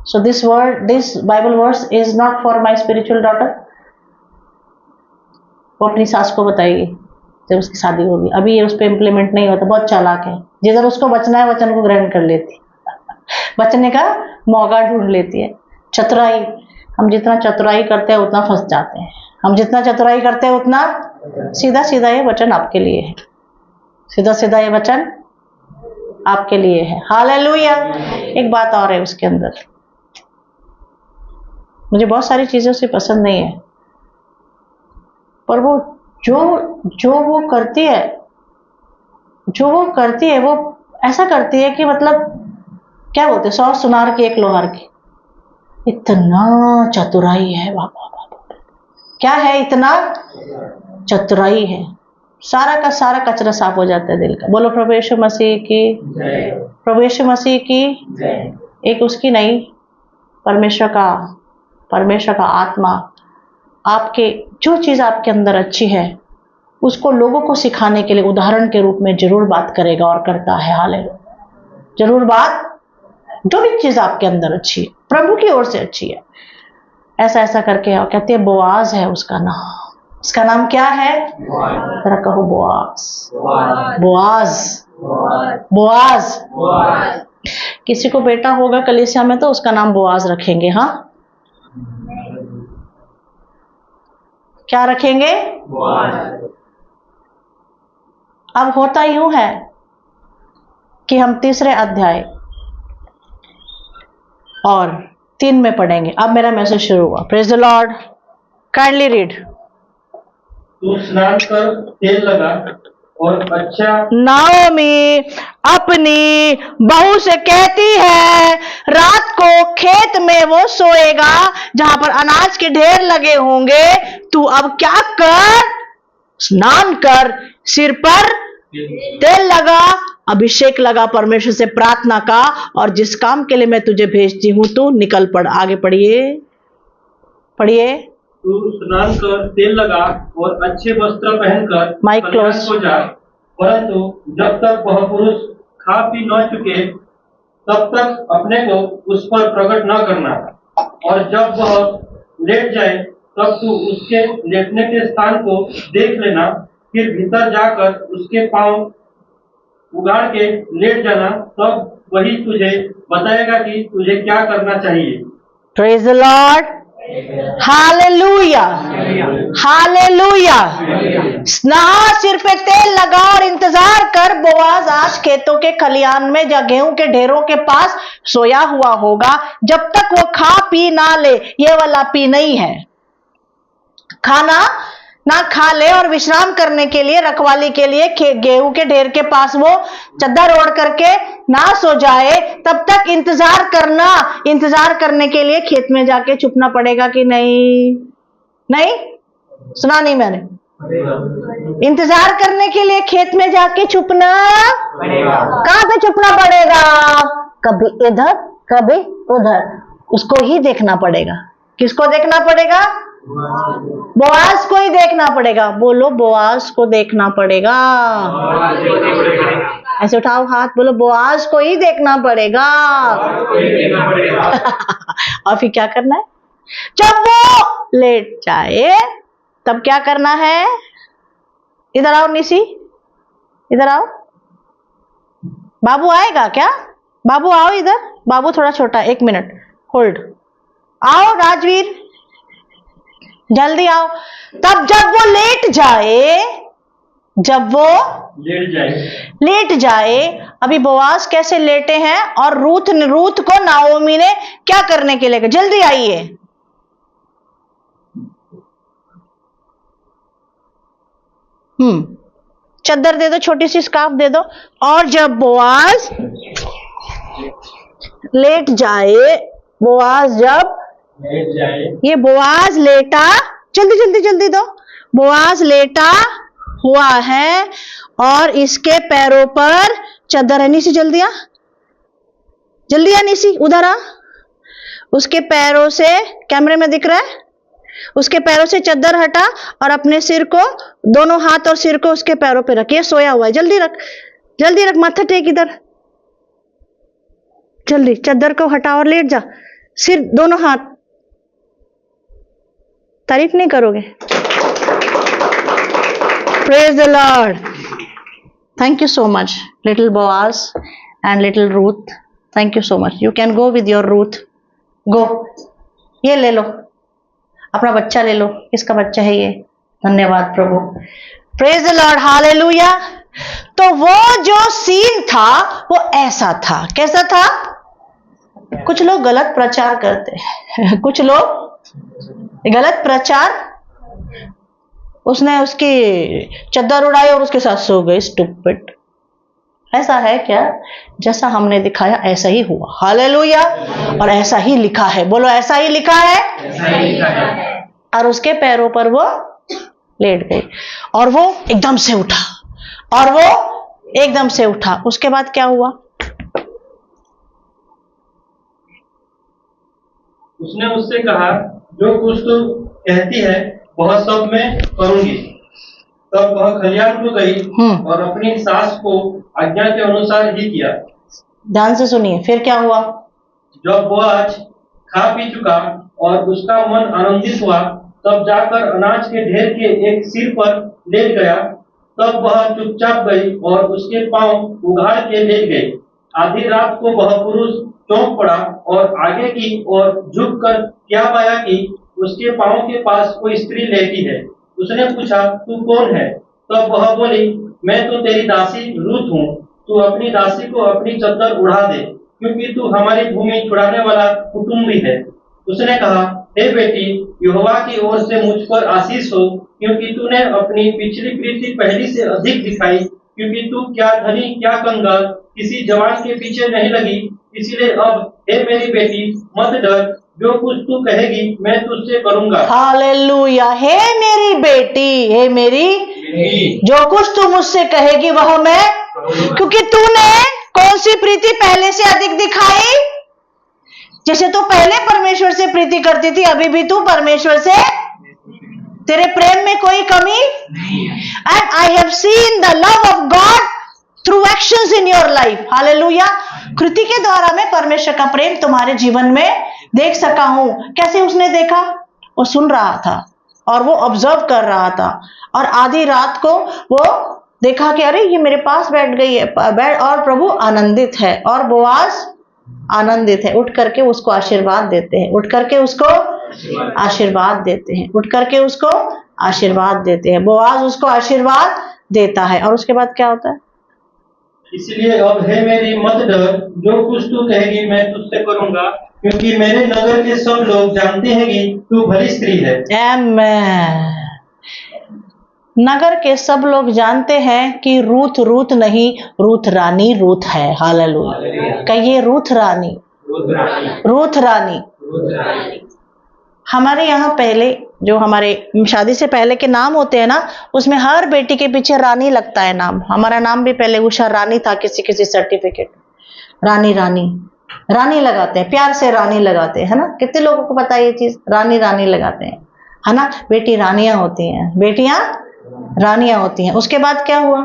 So this Bible verse is not for my spiritual daughter. वो अपनी सास को बताएगी जब उसकी शादी होगी। अभी ये उस पर इम्प्लीमेंट नहीं होता, बहुत चालाक है। जिधर उसको बचना है वचन को ग्रहण कर लेती, बचने का मौका ढूंढ लेती है। चतुराई, हम जितना चतुराई करते हैं उतना फंस जाते हैं। हम जितना चतुराई करते हैं उतना सीधा सीधा ये वचन आपके लिए है, सीधा सीधा ये वचन आपके लिए है। हालेलुया। एक बात और है उसके अंदर, मुझे बहुत सारी चीजें उसे पसंद नहीं है, पर वो जो वो करती है वो ऐसा करती है कि मतलब क्या बोलते हैं, 100 सुनार की एक लोहार की। इतना चतुराई है बाबा, क्या है, इतना चतुराई है, सारा का सारा कचरा साफ हो जाता है दिल का। बोलो प्रभु यीशु मसीह की, प्रभु यीशु मसीह की। एक उसकी नहीं, परमेश्वर का आत्मा आपके, जो चीज आपके अंदर अच्छी है उसको लोगों को सिखाने के लिए उदाहरण के रूप में जरूर बात करेगा और करता है। हालेलुया। जरूर बात, जो भी चीज आपके अंदर अच्छी है, प्रभु की ओर से अच्छी है, ऐसा ऐसा करके, और कहते हैं बोआज है उसका नाम। उसका नाम क्या है? जरा कहो बोआज, बोआज, बोआज। किसी को बेटा होगा कलीसिया में तो उसका नाम बोआज रखेंगे। हाँ, क्या रखेंगे? अब होता यूं है कि हम 3 अध्याय और 3 में पढ़ेंगे। अब मेरा मैसेज शुरू हुआ। Praise the Lord. Kindly read. तू स्नान कर, तेल लगा और अच्छा। नाओमी अपनी बहू से कहती है, रात को खेत में वो सोएगा जहां पर अनाज के ढेर लगे होंगे। तू अब क्या कर, स्नान कर, सिर पर तेल लगा, अभिषेक लगा परमेश्वर से प्रार्थना का, और जिस काम के लिए मैं तुझे भेजती हूं तू निकल पड़। आगे पढ़िए, पढ़िए। तू स्नान कर, तेल लगा और अच्छे वस्त्र पहनकर माइक कल्याण क्लोज। को जा, परंतु जब तक वह पुरुष खा पी न चुके तब तक अपने को उस पर प्रकट न करना, और जब वह लेट जाए तब तू उसके लेटने के स्थान को देख लेना, फिर भीतर जाकर उसके पांव उगाड़ के लेट जाना, तब वही तुझे बताएगा कि तुझे क्या करना चाहिए। Praise the lord. Hallelujah, hallelujah. स्नान, सिर पे तेल लगा और इंतजार कर। बोआज आज खेतों के खलियान में या गेहूं के ढेरों के पास सोया हुआ होगा, जब तक वो खा पी ना ले। ये वाला पी नहीं है, खाना ना खा ले और विश्राम करने के लिए, रखवाली के लिए गेहूं के ढेर के पास वो चद्दर ओढ़ करके ना सो जाए, तब तक इंतजार करना। इंतजार करने के लिए खेत में जाके छुपना पड़ेगा कि नहीं? नहीं सुना नहीं मैंने? इंतजार करने के लिए खेत में जाके छुपना पड़ेगा। कहां पे छुपना पड़ेगा? कभी इधर कभी उधर, उसको ही देखना पड़ेगा। किसको देखना पड़ेगा? बोआज को ही देखना पड़ेगा। बोलो बोआज को देखना पड़ेगा। ऐसे उठाओ हाथ, बोलो बोआज को ही देखना पड़ेगा। और फिर क्या करना है? जब वो लेट जाए तब क्या करना है? इधर आओ निशी, इधर आओ। बाबू आएगा क्या? बाबू आओ इधर। बाबू थोड़ा छोटा, 1 मिनट होल्ड। आओ राजवीर, जल्दी आओ। तब जब वो लेट जाए, जब वो लेट जाए। अभी बोआज कैसे लेटे हैं, और रूथ को नाओमी ने क्या करने के लिए? जल्दी आइए। चद्दर दे दो, छोटी सी स्कार्फ दे दो। और जब बोआज लेट जाए, बोआज जब ये बोआज लेटा, जल्दी जल्दी जल्दी दो। बोआज लेटा हुआ है और इसके पैरों पर चद्दर है। निशी जल्दी आ, जल्दी आ निशी, उधर आ। उसके पैरों से, कैमरे में दिख रहा है, उसके पैरों से चद्दर हटा और अपने सिर को, दोनों हाथ और सिर को उसके पैरों पे रखिए। सोया हुआ है, जल्दी रख, जल्दी रख। माथा टेक इधर, जल्दी चद्दर को हटा और लेट जा। सिर, दोनों हाथ। तारीफ नहीं करोगे? Praise the lord. Thank you so much little Boaz and little Ruth. Thank you so much. You can go with your Ruth, go. ये ले लो, अपना बच्चा ले लो। किसका बच्चा है ये? धन्यवाद प्रभु। Praise the lord, hallelujah. तो वो जो सीन था वो ऐसा था, कैसा था? कुछ लोग गलत प्रचार करते हैं, कुछ लोग गलत प्रचार, उसने उसकी चद्दर उड़ाई और उसके साथ सो गई, स्टूपिड। ऐसा है क्या? जैसा हमने दिखाया ऐसा ही हुआ, हालेलुया। और ऐसा ही लिखा है, बोलो ऐसा ही लिखा है, ऐसा ही लिखा है। और उसके पैरों पर वो लेट गई और वो एकदम से उठा, और वो एकदम से उठा। उसके बाद क्या हुआ? उसने उससे कहा, जो कुछ तू कहती है वह सब मैं करूंगी। तब वह खलिहान को गई और अपनी सास को आज्ञा के अनुसार ही किया। ध्यान से सुनिए, फिर क्या हुआ? जब बोआज खा पी चुका और उसका मन आनंदित हुआ, तब जाकर अनाज के ढेर के एक सिर पर लेट गया। तब वह चुपचाप गई और उसके पांव उघाड़ के लेट गई। आधी रात को वह पुरुष चौंक पड़ा और आगे की ओर झुककर क्या पाया कि उसके पांव के पास कोई स्त्री लेटी है। उसने पूछा, तू कौन है? तब वह बोली, मैं तो तेरी दासी रूत हूँ। तू अपनी दासी को अपनी चद्दर उड़ा दे, क्योंकि तू हमारी भूमि छुड़ाने वाला कुटुंबी है। उसने कहा, हे बेटी, यहोवा की ओर से मुझ पर आशीष हो, क्योंकि तूने अपनी पिछली प्रीति पहली से अधिक दिखाई। क्योंकि तू क्या धनी क्या कंगाल किसी जवान के पीछे नहीं लगी। इसलिए अब हे मेरी बेटी, मत डर, जो कुछ तू कहेगी मैं तुझसे करूंगा। हालेलुया। हे मेरी बेटी, हे मेरी, जो कुछ तू मुझसे कहेगी वह मैं, क्योंकि तूने कौन सी प्रीति पहले से अधिक दिखाई? जैसे तू पहले परमेश्वर से प्रीति करती थी, अभी भी तू परमेश्वर से, तेरे प्रेम में कोई कमी नहीं। And I have seen the love of God through actions in your life, hallelujah. कृति के द्वारा मैं परमेश्वर का प्रेम तुम्हारे जीवन में देख सका हूं। कैसे उसने देखा? वो सुन रहा था और वो ऑब्जर्व कर रहा था, और आधी रात को वो देखा कि अरे ये मेरे पास बैठ गई है, और प्रभु आनंदित है और बोआज आनंदित है। उठ करके उसको आशीर्वाद देते हैं, उठ करके उसको आशीर्वाद देते हैं, उठ करके उसको आशीर्वाद देते हैं। बोआज उसको आशीर्वाद देता है, और उसके बाद क्या होता है? इसलिए अब हे मेरी, मत डर, जो कुछ तू कहेगी मैं तुझसे करूंगा, क्योंकि मेरे नगर के सब लोग जानते हैं कि तू भली स्त्री है। आमेन। नगर के सब लोग जानते हैं कि रूथ रूथ नहीं, रूथ रानी रूथ है, हालेलुया। कहिए रूथ रानी, रूथ रानी। हमारे यहाँ पहले जो हमारे शादी से पहले के नाम होते हैं ना, उसमें हर बेटी के पीछे रानी लगता है नाम। हमारा नाम भी पहले उषा रानी था, किसी सर्टिफिकेट रानी रानी रानी लगाते हैं, प्यार से रानी लगाते हैं, है ना। कितने लोगों को पता है ये चीज? रानी रानी लगाते हैं, है ना। बेटी रानियां होती हैं, बेटियां रानियां होती हैं। उसके बाद क्या हुआ?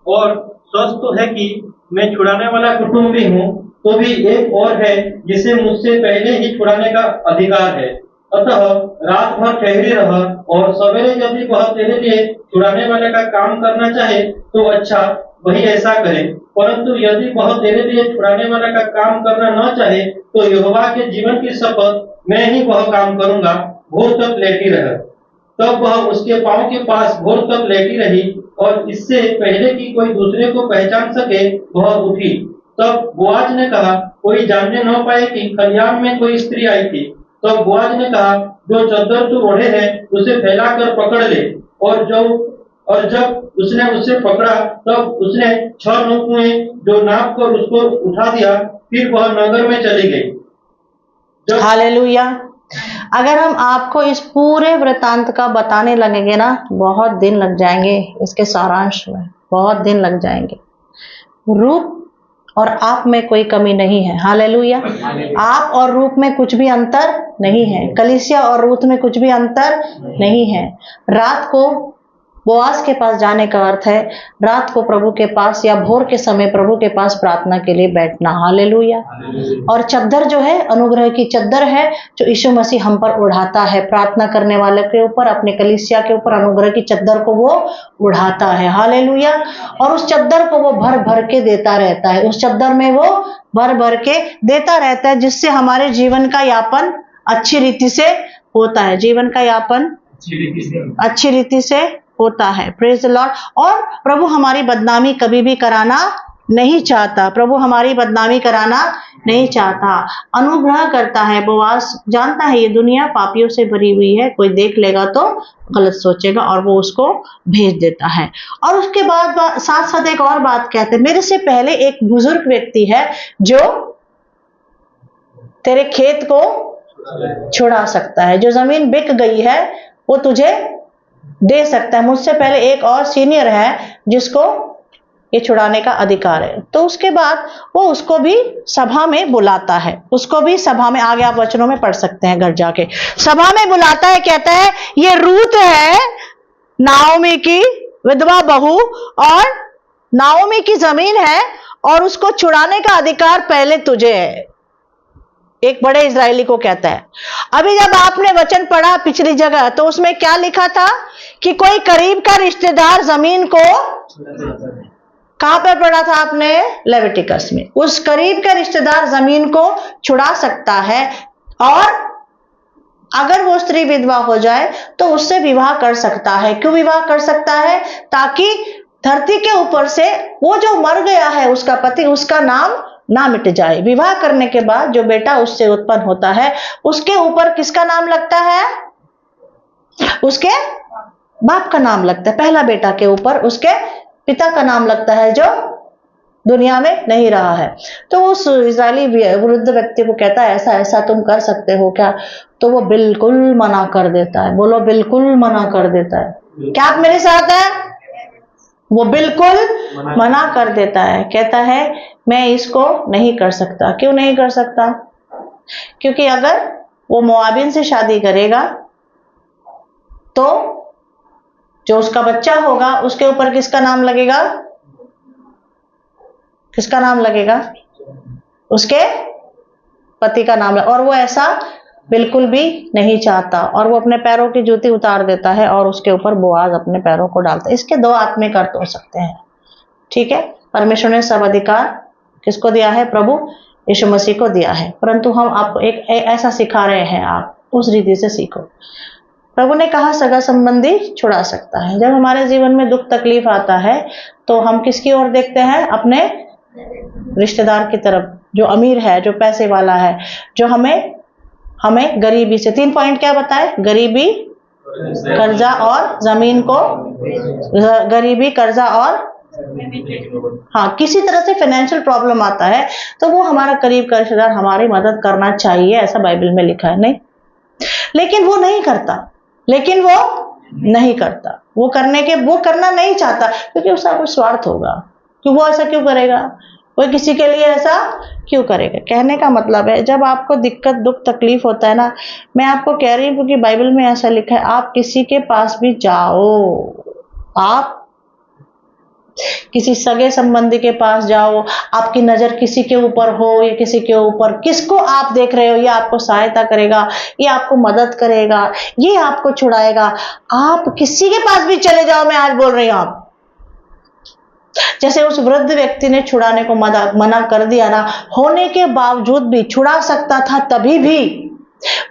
और सच तो है कि मैं छुड़ाने वाला कुटुंबी हूँ, तो भी एक और है जिसे मुझसे पहले ही छुड़ाने का अधिकार है। अतः रात भर ठहरे रह, और सवेरे यदि वह तेरे लिए छुड़ाने वाले का काम करना चाहे तो अच्छा, वही ऐसा करे। परंतु यदि वह तेरे लिए छुड़ाने वाला का काम करना न चाहे, तो यहोवा के जीवन की शपथ, मैं ही वह काम करूंगा, भोर तक लेटी रह। तब वह उसके पांव के पास भोर तक लेटी रही, और इससे पहले कि कोई दूसरे को पहचान सके वह उठी। तब बोआज ने कहा, कोई जानने न पाए कि खलिहान में कोई स्त्री आई थी। तब बोआज ने कहा, जो चद्दर तू ओढ़े है उसे फैलाकर पकड़ ले। और जब उसने उसे पकड़ा, तब उसने 6 नौकुएं जो नाप कर उसको उठा दिया। फिर वह नगर में चली गई। हालेलुया। अगर हम आपको इस पूरे वृतांत का बताने लगेंगे ना, बहुत दिन लग जाएंगे। इसके सारांश में बहुत दिन लग जाएंगे। रूप और आप में कोई कमी नहीं है, हालेलुया। आप और रूप में कुछ भी अंतर नहीं है, कलीसिया और रूत में कुछ भी अंतर नहीं है। रात को बोआज के पास जाने का अर्थ है रात को प्रभु के पास या भोर के समय प्रभु के पास प्रार्थना के लिए बैठना, हालेलुया। और चद्दर जो है अनुग्रह की चद्दर है, जो यीशु मसीह हम पर उड़ाता है, प्रार्थना करने वाले के ऊपर, अपने कलीसिया के ऊपर अनुग्रह की चद्दर को वो उड़ाता है, हालेलुया। और उस चद्दर को वो भर भर के देता रहता है, उस चद्दर में वो भर भर के देता रहता है, जिससे हमारे जीवन का यापन अच्छी रीति से होता है, जीवन का यापन अच्छी रीति से होता है। Praise the Lord. और प्रभु हमारी बदनामी कभी भी कराना नहीं चाहता, प्रभु हमारी बदनामी कराना नहीं चाहता, अनुग्रह करता है। बोआज जानता है ये दुनिया पापियों से भरी हुई है, कोई देख लेगा तो गलत सोचेगा और वो उसको भेज देता है। और उसके बाद साथ साथ एक और बात कहते हैं, मेरे से पहले एक बुजुर्ग व्यक्ति है जो तेरे खेत को छुड़ा सकता है, जो जमीन बिक गई है वो तुझे दे सकता है। मुझसे पहले एक और सीनियर है जिसको ये छुड़ाने का अधिकार है। तो उसके बाद वो उसको भी सभा में बुलाता है, उसको भी सभा में, आगे आप वचनों में पढ़ सकते हैं घर जाके, सभा में बुलाता है, कहता है ये रूत है नाओमी की विधवा बहू और नाओमी की जमीन है और उसको छुड़ाने का अधिकार पहले तुझे है। एक बड़े इजरायली को कहता है। अभी जब आपने वचन पढ़ा पिछली जगह तो उसमें क्या लिखा था कि कोई करीब का रिश्तेदार जमीन को, कहां पर पढ़ा था आपने? लेविटिकस में। उस करीब का रिश्तेदार जमीन को छुड़ा सकता है और अगर वो स्त्री विधवा हो जाए तो उससे विवाह कर सकता है। क्यों विवाह कर सकता है? ताकि धरती के ऊपर से वो जो मर गया है उसका पति, उसका नाम ना मिट जाए। विवाह करने के बाद जो बेटा उससे उत्पन्न होता है उसके ऊपर किसका नाम लगता है? उसके बाप का नाम लगता है। पहला बेटा के ऊपर उसके पिता का नाम लगता है जो दुनिया में नहीं रहा है। तो उस इजरायली वृद्ध व्यक्ति को कहता है ऐसा ऐसा तुम कर सकते हो क्या? तो वो बिल्कुल मना कर देता है। बोलो बिल्कुल मना कर देता है। क्या आप मेरे साथ हैं? वो बिल्कुल मना कर देता है, कहता है मैं इसको नहीं कर सकता। क्यों नहीं कर सकता? क्योंकि अगर वो मोआबिन से शादी करेगा तो जो उसका बच्चा होगा उसके ऊपर किसका नाम लगेगा? किसका नाम लगेगा? उसके पति का नाम। और वो ऐसा बिल्कुल भी नहीं चाहता और वो अपने पैरों की जूती उतार देता है और उसके ऊपर बोआज अपने पैरों को डालता है। इसके दो आत्मिक अर्थ हो सकते हैं, ठीक है। परमेश्वर ने सब अधिकार किसको दिया है? प्रभु यीशु मसीह को दिया है, परंतु हम आपको एक ऐसा सिखा रहे हैं, आप उस रीति से सीखो। प्रभु ने कहा सगा संबंधी छुड़ा सकता है। जब हमारे जीवन में दुख तकलीफ आता है तो हम किसकी ओर देखते हैं? अपने रिश्तेदार की तरफ, जो अमीर है, जो पैसे वाला है, जो हमें गरीबी से, 3 पॉइंट क्या बताए? गरीबी, कर्जा और जमीन को, गरीबी, कर्जा और हाँ, किसी तरह से फाइनेंशियल प्रॉब्लम आता है तो वो हमारा करीब का रिश्तेदार हमारी मदद करना चाहिए, ऐसा बाइबल में लिखा है। नहीं, लेकिन वो नहीं करता, वो करना नहीं चाहता क्योंकि उसका कुछ स्वार्थ होगा। कि वो ऐसा क्यों करेगा? कोई किसी के लिए ऐसा क्यों करेगा? कहने का मतलब है जब आपको दिक्कत दुख तकलीफ होता है ना, मैं आपको कह रही हूँ क्योंकि बाइबल में ऐसा लिखा है, आप किसी के पास भी जाओ, आप किसी सगे संबंधी के पास जाओ, आपकी नजर किसी के ऊपर हो या किसी के ऊपर, किसको आप देख रहे हो, ये आपको सहायता करेगा, ये आपको मदद करेगा, ये आपको छुड़ाएगा। आप किसी के पास भी चले जाओ, मैं आज बोल रही हूं, आप जैसे उस वृद्ध व्यक्ति ने छुड़ाने को मना कर दिया ना, होने के बावजूद भी, छुड़ा सकता था तभी भी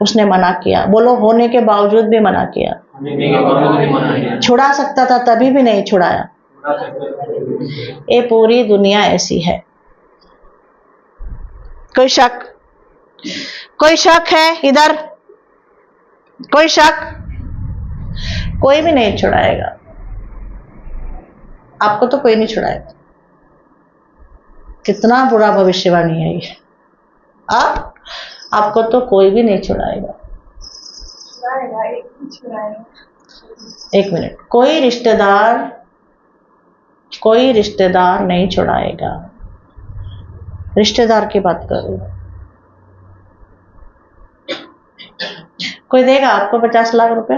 उसने मना किया। बोलो, होने के बावजूद भी मना किया। छुड़ा सकता था तभी भी नहीं छुड़ाया। ये पूरी दुनिया ऐसी है। कोई शक है इधर? कोई शक? कोई भी नहीं छुड़ाएगा आपको, तो कोई नहीं छुड़ाएगा। कितना बुरा भविष्यवाणी है ये। आपको तो कोई भी नहीं छुड़ाएगा। एक मिनट, कोई रिश्तेदार नहीं छुड़ाएगा। रिश्तेदार की बात कर रही हूं। कोई देगा आपको 50 लाख रुपए?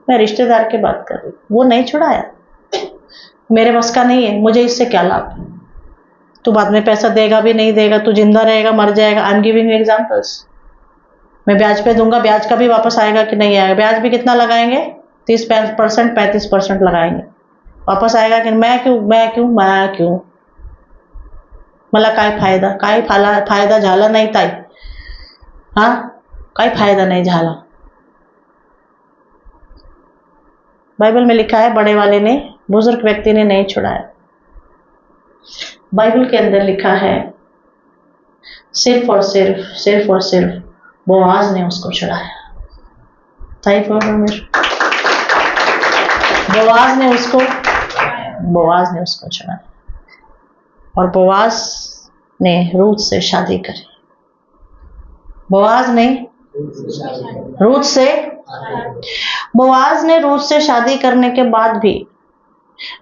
मैं रिश्तेदार की बात कर रही हूं। वो नहीं छुड़ाया, मेरे बस का नहीं है, मुझे इससे क्या लाभ? तू बाद में पैसा देगा भी नहीं देगा, तू जिंदा रहेगा मर जाएगा। I am giving examples. मैं ब्याज पे दूंगा, ब्याज का भी वापस आएगा कि नहीं आएगा? ब्याज भी कितना लगाएंगे? 30% 35% लगाएंगे, वापस आएगा कि मैं क्यों मला काय फायदा झाला नाही ताई? हाँ, काही फायदा नाही झाला। बाइबल में लिखा है बड़े वाले ने, बुजुर्ग व्यक्ति ने नहीं छुड़ाया। बाइबल के अंदर लिखा है सिर्फ और सिर्फ बोआज ने उसको छुड़ाया। बोआज ने उसको छुड़ाया और बोआज ने रूथ से शादी करी। बोआज ने रूथ से शादी करने के बाद भी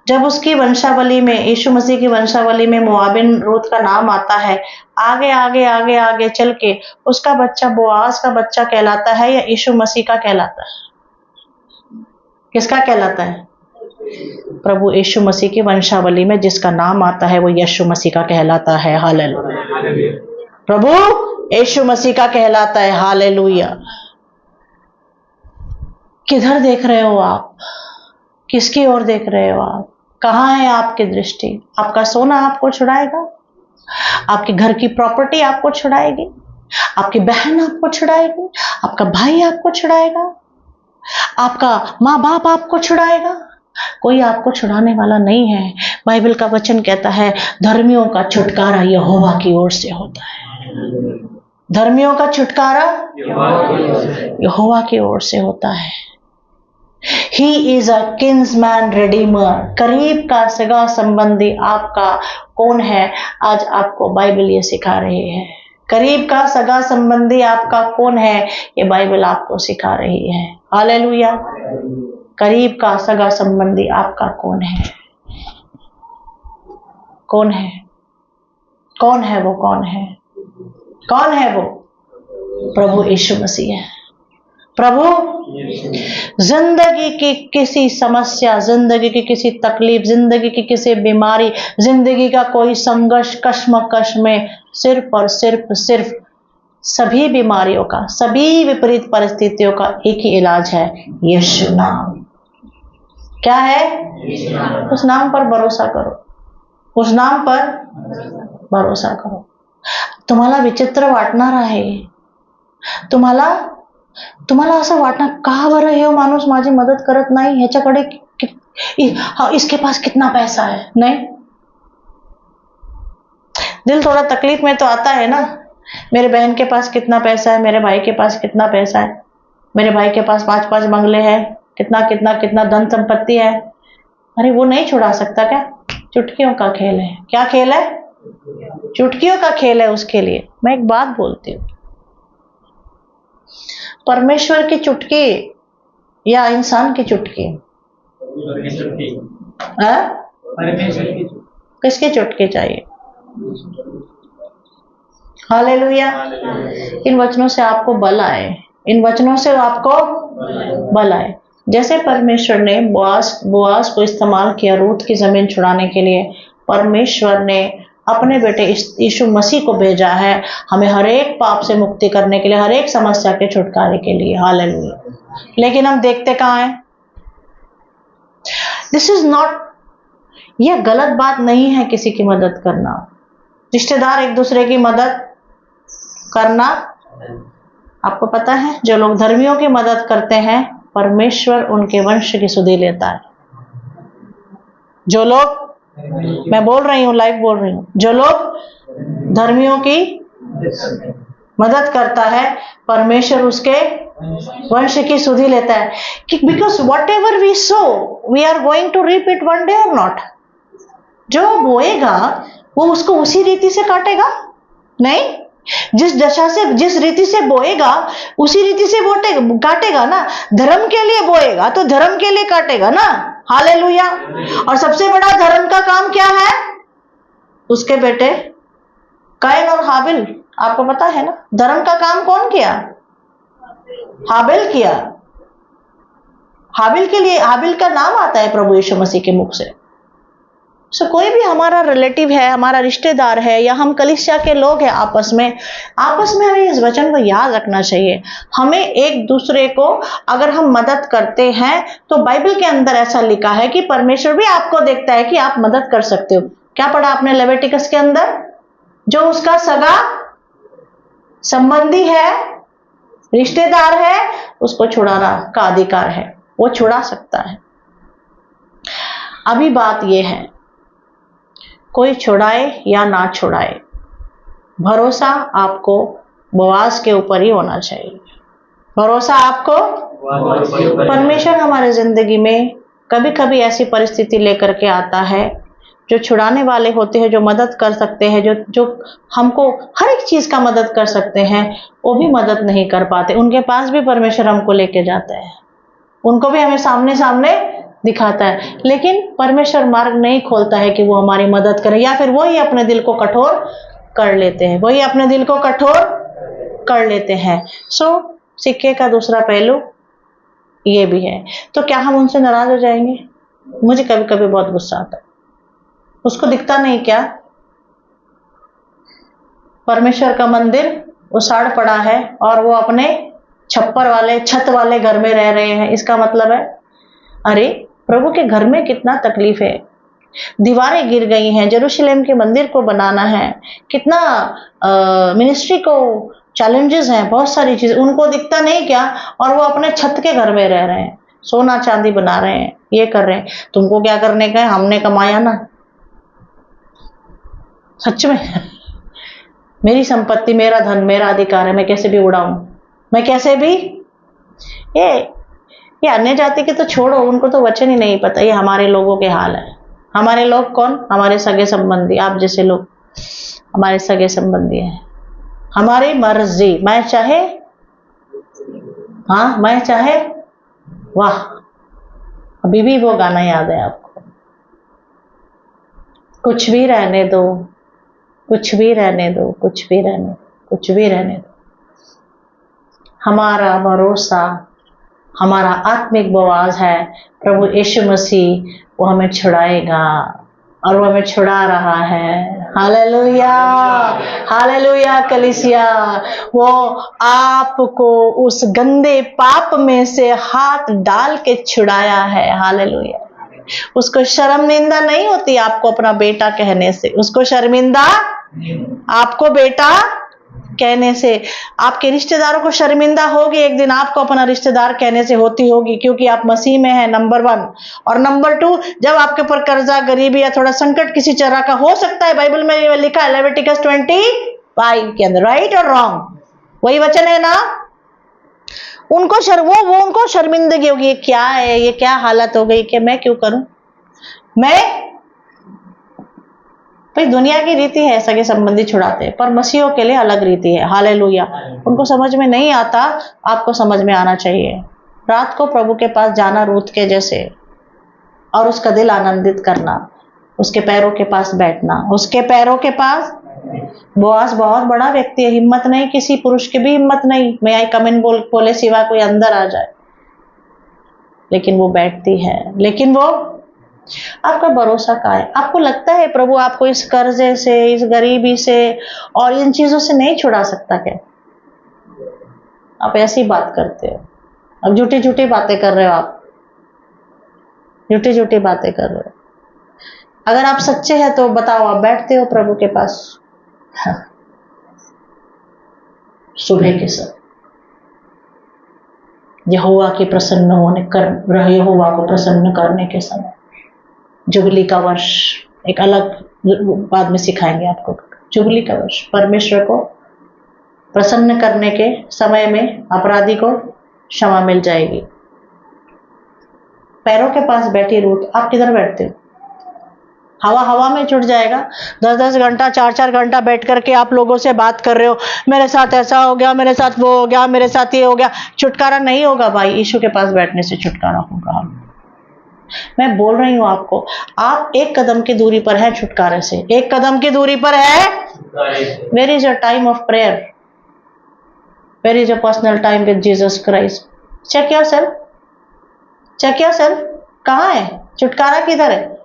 जब उसकी वंशावली में, यीशु मसीह की वंशावली में मोआबिन रूथ का नाम आता है, आगे आगे आगे आगे चल के उसका बच्चा बोआज का बच्चा कहलाता है या यीशु मसीह का कहलाता है? किसका कहलाता है? प्रभु यीशु मसीह की वंशावली में जिसका नाम आता है वो यीशु मसीह का कहलाता है। हालेलुया। प्रभु यीशु मसीह का कहलाता है। हालेलुया। किधर देख रहे हो आप? किसकी ओर देख रहे हो आप? कहाँ है आपकी दृष्टि? आपका सोना आपको छुड़ाएगा? आपके घर की प्रॉपर्टी आपको छुड़ाएगी? आपकी बहन आपको छुड़ाएगी? आपका भाई आपको छुड़ाएगा? आपका माँ बाप आपको छुड़ाएगा? कोई आपको छुड़ाने वाला नहीं है। बाइबल का वचन कहता है धर्मियों का छुटकारा यहोवा की ओर से होता है। धर्मियों का छुटकारा यहोवा की ओर से होता है। He is a kinsman redeemer। करीब का सगा संबंधी आपका कौन है? आज आपको बाइबल ये सिखा रही है। करीब का सगा संबंधी आपका कौन है? ये बाइबल आपको सिखा रही है। हालेलुया। करीब का सगा संबंधी आपका कौन है? कौन है? कौन है वो? कौन है? कौन है वो? प्रभु यीशु मसीह है। प्रभु जिंदगी की किसी समस्या, जिंदगी की किसी तकलीफ, जिंदगी की किसी बीमारी, जिंदगी का कोई संघर्ष, कश्मकश में सिर्फ और सिर्फ सभी बीमारियों का, सभी विपरीत परिस्थितियों का एक ही इलाज है, यीशु नाम। क्या है? उस नाम पर भरोसा करो। उस नाम पर भरोसा करो। तुम्हाला विचित्र वाटणार आहे, तुम्हाला असं वाटणार का बरं हे माणूस माझी मदत करत नाही, ह्याच्याकडे इसके पास कितना पैसा है? नहीं, दिल थोड़ा तकलीफ में तो आता है ना। मेरे बहन के पास कितना पैसा है, मेरे भाई के पास कितना पैसा है, मेरे भाई के पास 5-5 बंगले हैं, कितना धन संपत्ति है। अरे वो नहीं छुड़ा सकता क्या? चुटकियों का खेल है। क्या खेल है? चुटकियों का खेल है उसके लिए। मैं एक बात बोलती हूँ, परमेश्वर की चुटकी या इंसान की चुटकी? किसकी चुटकी चाहिए? हालेलुया। इन वचनों से आपको बल आए, इन वचनों से आपको बल आए। जैसे परमेश्वर ने बोआज को इस्तेमाल किया रूथ की जमीन छुड़ाने के लिए, परमेश्वर ने अपने बेटे यीशु मसीह को भेजा है हमें हर एक पाप से मुक्ति करने के लिए, हर एक समस्या के छुटकारे के लिए। हालेलुया। लेकिन हम देखते कहाँ हैं? दिस इज नॉट, यह गलत बात नहीं है किसी की मदद करना, रिश्तेदार एक दूसरे की मदद करना। आपको पता है जो लोग धर्मियों की मदद करते हैं, परमेश्वर उनके वंश की सुधि लेता है। जो लोग, मैं बोल रही हूं, लाइव बोल रही हूं, जो लोग धर्मियों की मदद करता है, परमेश्वर उसके वंश की सुधि लेता है। Because whatever we sow we are going to reap it one day और नॉट। जो बोएगा वो उसको उसी रीति से काटेगा? नहीं, जिस दशा से, जिस रीति से बोएगा उसी रीति से काटेगा ना। धर्म के लिए बोएगा तो धर्म के लिए काटेगा ना। हालेलुया। और सबसे बड़ा धर्म का काम क्या है? उसके बेटे कायन और हाबिल, आपको पता है ना। धर्म का काम कौन किया? हाबिल किया। हाबिल के लिए, हाबिल का नाम आता है प्रभु यीशु मसीह के मुख से। कोई भी हमारा रिलेटिव है, हमारा रिश्तेदार है, या हम कलीसिया के लोग हैं, आपस में हमें इस वचन को याद रखना चाहिए। हमें एक दूसरे को अगर हम मदद करते हैं तो बाइबल के अंदर ऐसा लिखा है कि परमेश्वर भी आपको देखता है कि आप मदद कर सकते हो। क्या पढ़ा आपने लेविटिकस के अंदर? जो उसका सगा संबंधी है, रिश्तेदार है, उसको छुड़ाना का अधिकार है, वो छुड़ा सकता है। अभी बात यह है, कोई छुड़ाए या ना छुड़ाए, भरोसा आपको बोआज के ऊपर ही होना चाहिए। भरोसा आपको, परमेश्वर हमारे जिंदगी में कभी कभी ऐसी परिस्थिति लेकर के आता है, जो छुड़ाने वाले होते हैं, जो मदद कर सकते हैं, जो हमको हर एक चीज का मदद कर सकते हैं, वो भी मदद नहीं कर पाते। उनके पास भी परमेश्वर हमको लेके जाता है, उनको भी हमें सामने सामने दिखाता है, लेकिन परमेश्वर मार्ग नहीं खोलता है कि वो हमारी मदद करे, या फिर वही अपने दिल को कठोर कर लेते हैं, वही अपने दिल को कठोर कर लेते हैं। सिक्के का दूसरा पहलू ये भी है। तो क्या हम उनसे नाराज हो जाएंगे? मुझे कभी कभी बहुत गुस्सा आता है। उसको दिखता नहीं क्या परमेश्वर का मंदिर उसाड़ पड़ा है और वो अपने छप्पर वाले छत वाले घर में रह रहे हैं? इसका मतलब है, अरे प्रभु के घर में कितना तकलीफ है, दीवारें गिर गई हैं, जेरूशलेम के मंदिर को बनाना है, कितना मिनिस्ट्री को चैलेंजेस हैं, बहुत सारी चीजें, उनको दिखता नहीं क्या? और वो अपने छत के घर में रह रहे हैं, सोना चांदी बना रहे हैं, ये कर रहे हैं। तुमको क्या करने का है? हमने कमाया ना, सच में मेरी संपत्ति, मेरा धन, मेरा अधिकार है, मैं कैसे भी उड़ाऊं, मैं कैसे भी। ये अन्य जाति के तो छोड़ो, उनको तो वचन ही नहीं पता। ये हमारे लोगों के हाल है। हमारे लोग कौन? हमारे सगे संबंधी, आप जैसे लोग हमारे सगे संबंधी हैं। हमारी मर्जी, मैं चाहे, हाँ मैं चाहे, वाह, अभी भी वो गाना याद है आपको, कुछ भी रहने दो, कुछ भी रहने दो, कुछ भी रहने दो, कुछ भी रहने दो। हमारा भरोसा, हमारा आत्मिक बोआज है प्रभु यीशु मसीह। वो हमें छुड़ाएगा और वो हमें छुड़ा रहा है। हालेलुया, हालेलुया कलीसिया। वो आपको उस गंदे पाप में से हाथ डाल के छुड़ाया है। हालेलुया। उसको शर्मिंदा नहीं होती आपको अपना बेटा कहने से, उसको शर्मिंदा आपको बेटा कहने से। आपके रिश्तेदारों को शर्मिंदा होगी एक दिन आपको अपना रिश्तेदार कहने से होती होगी, क्योंकि आप मसीह में हैं, नंबर 1। और नंबर 2, जब आपके ऊपर कर्जा, गरीबी या थोड़ा संकट किसी तरह का हो सकता है, बाइबल में लिखा है लेविटिकस 25 के अंदर, राइट और रॉन्ग, वही वचन है ना। उनको वो उनको शर्मिंदगी होगी, ये क्या है, ये क्या हालत हो गई कि मैं क्यों करूं। भाई दुनिया की रीति है, सगे संबंधी छुड़ाते हैं, पर मसीहों के लिए अलग रीति है। हालेलुया। उनको समझ में नहीं आता, आपको समझ में आना चाहिए। रात को प्रभु के पास जाना रूत के जैसे, और उसका दिल आनंदित करना, उसके पैरों के पास बैठना, उसके पैरों के पास। बोआज बहुत बड़ा व्यक्ति है, हिम्मत नहीं, किसी पुरुष की भी हिम्मत नहीं, मैं आई कम इन बोले सिवा कोई अंदर आ जाए, लेकिन वो बैठती है। लेकिन वो, आपका भरोसा कहाँ है? आपको लगता है प्रभु आपको इस कर्जे से, इस गरीबी से और इन चीजों से नहीं छुड़ा सकता क्या? आप ऐसी बात करते हो, अब झूठी झूठी बातें कर रहे हो, आप झूठी झूठी बातें कर रहे हो। अगर आप सच्चे हैं तो बताओ, आप बैठते हो प्रभु के पास सुबह के समय, यहोवा के प्रसन्न होने कर, यहोवा को प्रसन्न करने के समय, जुबली का वर्ष, एक अलग बाद में सिखाएंगे आपको। जुबली का वर्ष परमेश्वर को प्रसन्न करने के समय में अपराधी को क्षमा मिल जाएगी। पैरों के पास बैठी रूत, आप किधर बैठते हो? हवा में छुट जाएगा। 10-10 घंटा, 4-4 घंटा बैठ करके आप लोगों से बात कर रहे हो, मेरे साथ ऐसा हो गया, मेरे साथ वो हो गया, मेरे साथ ये हो गया। छुटकारा नहीं होगा भाई, यीशु के पास बैठने से छुटकारा होगा। मैं बोल रही हूं आपको, आप एक कदम की दूरी पर है छुटकारे से, एक कदम की दूरी पर है। Where is your time of prayer? Where is your personal time with Jesus Christ? Check yourself, check yourself. कहाँ है छुटकारा? किधर है?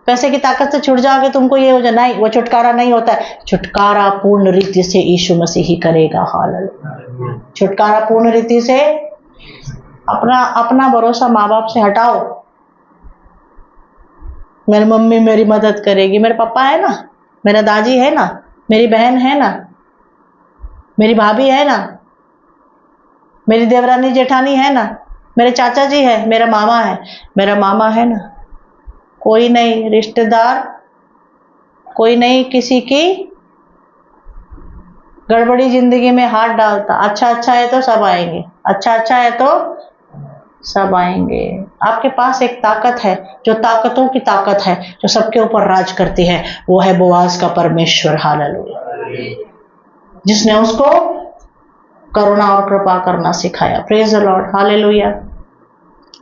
पैसे की ताकत से छुट जाओगे तुमको ये हो जाए, नहीं, वो छुटकारा नहीं होता है। छुटकारा पूर्ण रीति से यीशु मसीह ही करेगा। हालेलुया। छुटकारा पूर्ण रीति से। अपना भरोसा माँ बाप से हटाओ। मेरी मम्मी मेरी मदद करेगी, मेरे पापा है ना, मेरा दादी है ना, मेरी बहन है ना, मेरी भाभी है ना, मेरी देवरानी जेठानी है ना, मेरे चाचा जी है, मेरा मामा है ना। कोई नहीं रिश्तेदार, कोई नहीं किसी की गड़बड़ी जिंदगी में हाथ डालता। अच्छा अच्छा है तो सब आएंगे, अच्छा अच्छा है तो सब आएंगे। आपके पास एक ताकत है जो ताकतों की ताकत है, जो सबके ऊपर राज करती है, वो है बोआज का परमेश्वर। हालेलुया। जिसने उसको करुणा और कृपा करना सिखाया। Praise the lord. हालेलुया।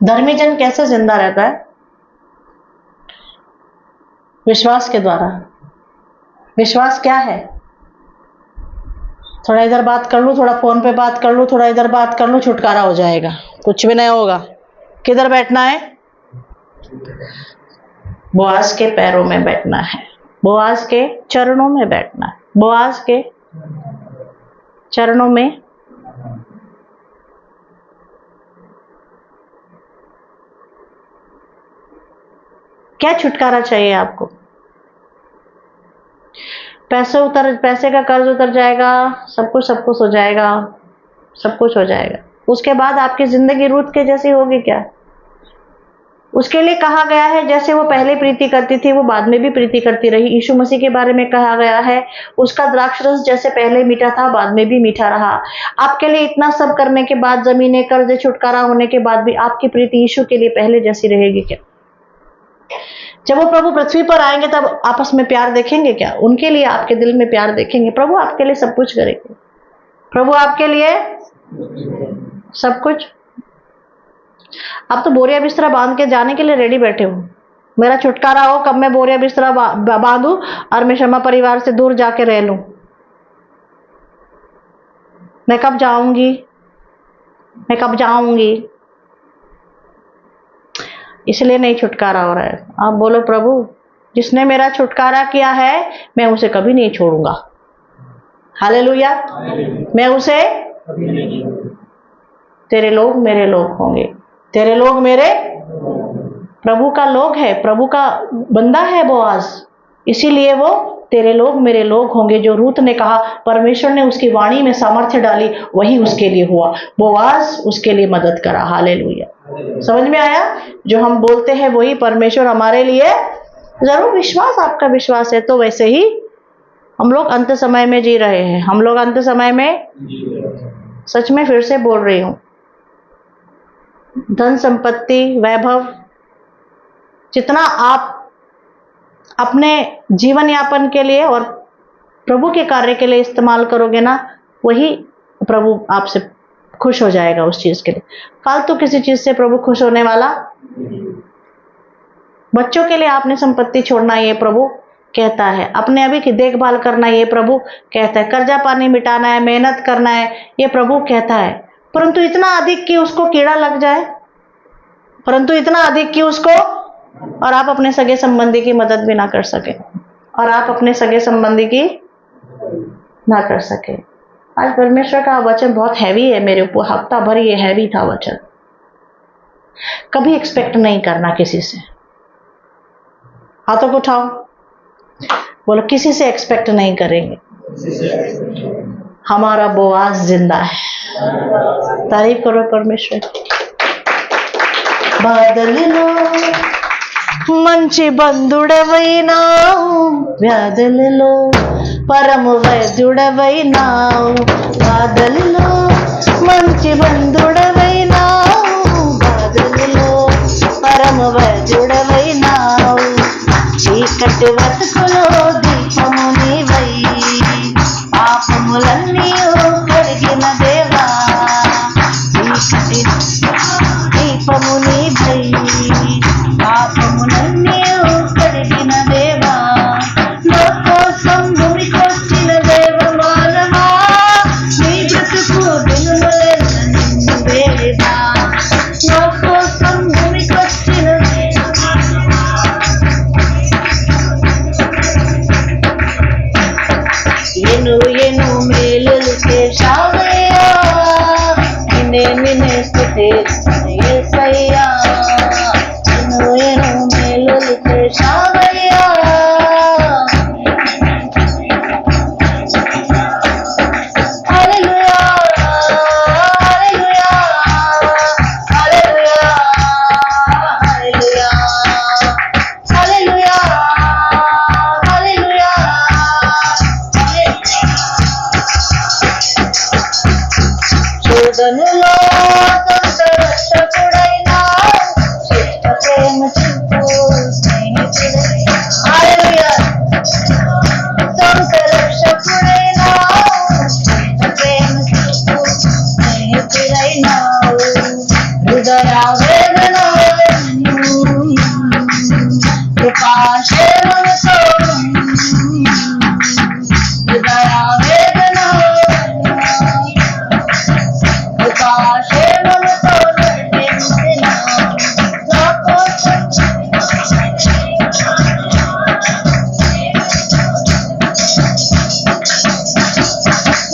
धर्मी जन कैसे जिंदा रहता है? विश्वास के द्वारा। विश्वास क्या है? थोड़ा इधर बात कर लूं, थोड़ा फोन पे बात कर लूं, थोड़ा इधर बात कर लूं, छुटकारा हो जाएगा, कुछ भी नहीं होगा। किधर बैठना है? बोआज के पैरों में बैठना है, बोआज के चरणों में बैठना है, बोआज के चरणों में। क्या छुटकारा चाहिए आपको? पैसे का कर्ज उतर जाएगा, सब कुछ हो जाएगा, सब कुछ हो जाएगा। उसके बाद आपकी जिंदगी रूत के जैसी होगी क्या? उसके लिए कहा गया है जैसे वो पहले प्रीति करती थी वो बाद में भी प्रीति करती रही। यीशु मसीह के बारे में कहा गया है उसका द्राक्ष रस जैसे पहले मीठा था बाद में भी मीठा रहा। आपके लिए इतना सब करने के बाद, जमीने कर्ज छुटकारा होने के बाद भी आपकी प्रीति यीशु के लिए पहले जैसी रहेगी क्या? जब वो प्रभु पृथ्वी पर आएंगे तब आपस में प्यार देखेंगे क्या? उनके लिए आपके दिल में प्यार देखेंगे। प्रभु आपके लिए सब कुछ करेंगे, प्रभु आपके लिए सब कुछ। आप तो बोरिया बिस्तरा बांध के जाने के लिए रेडी बैठे हो। मेरा छुटकारा हो, कब मैं बोरिया बिस्तरा बांधू और मैं शमा परिवार से दूर जाके रह लूं। मैं कब जाऊंगी, मैं कब जाऊंगी। इसलिए नहीं छुटकारा हो रहा है। आप बोलो प्रभु जिसने मेरा छुटकारा किया है मैं उसे कभी नहीं छोड़ूंगा। हालेलुया। मैं उसे, तेरे लोग मेरे लोग होंगे, तेरे लोग मेरे, प्रभु का लोग है, प्रभु का बंदा है बोआज, इसीलिए वो तेरे लोग मेरे लोग होंगे। जो रूत ने कहा, परमेश्वर ने उसकी वाणी में सामर्थ्य डाली, वही उसके लिए हुआ। बोआज उसके लिए मदद करा। हालेलुया। समझ में आया? जो हम बोलते हैं वही परमेश्वर हमारे लिए जरूर। विश्वास, आपका विश्वास है तो वैसे ही हम लोग अंत समय में जी रहे हैं। हम लोग अंत समय में, सच में फिर से बोल रही हूं, धन संपत्ति वैभव जितना आप अपने जीवन यापन के लिए और प्रभु के कार्य के लिए इस्तेमाल करोगे ना, वही प्रभु आपसे खुश हो जाएगा उस चीज के लिए। फालतू किसी चीज से प्रभु खुश होने वाला। बच्चों के लिए आपने संपत्ति छोड़ना ये प्रभु कहता है, अपने अभी की देखभाल करना ये प्रभु कहता है, कर्जा पानी मिटाना है, मेहनत करना है ये प्रभु कहता है। परंतु इतना अधिक कि उसको कीड़ा लग जाए, परंतु इतना अधिक कि उसको, और आप अपने सगे संबंधी की मदद भी ना कर सके, और आप अपने सगे संबंधी की ना कर सके। आज परमेश्वर का वचन बहुत हैवी है मेरे ऊपर, हफ्ता भर ये हैवी था वचन। कभी एक्सपेक्ट नहीं करना किसी से। हाथों को उठाओ, बोलो किसी से एक्सपेक्ट नहीं करेंगे। हमारा बोआज जिंदा है। तारीफ करो परमेश्वर। बादलो मंచి బంధుడవైనావు, వ్యాధులలో పరమ వైద్యుడవైనావు, బాధలలో మంచి బంధుడవైనావు, బాధలలో పరమ వైద్యుడవైనావు, చీకటి బతుకులో దీపము నీవై, పాపములన్నీ కడిగిన దేవా, చీకటి దీపము నీవై, పాపములన్నీ కడిగిన దేవా, నా కోసం భూమికొచ్చిన దేవ మానవా, నీ బ్రతుకు దినములెల్ల నిన్ను వేడా, నా కోసం భూమికొచ్చిన ఎను ఎను మేలులు చేశావయ్యా, నిన్నే స్తుతిస్తాను యేసయ్యా, ఎను ఎను మేలులు చేశావయ్యా, హల్లెలూయా హల్లెలూయా హల్లెలూయా హల్లెలూయా శోధనలో సొంత రక్షకుడైన శ్రేష్ఠ ప్రేమ చూపు స్నేహితుడై. హల్లెలూయా. సొంత రక్షకుడైన శ్రేష్ఠ ప్రేమ చూపు స్నేహితుడైనావు. హృదయ వేదనలను కృపాశేమముతో హృదయ వేదనలను కృపాశేమముతో నడిపించినావు. నా కోసం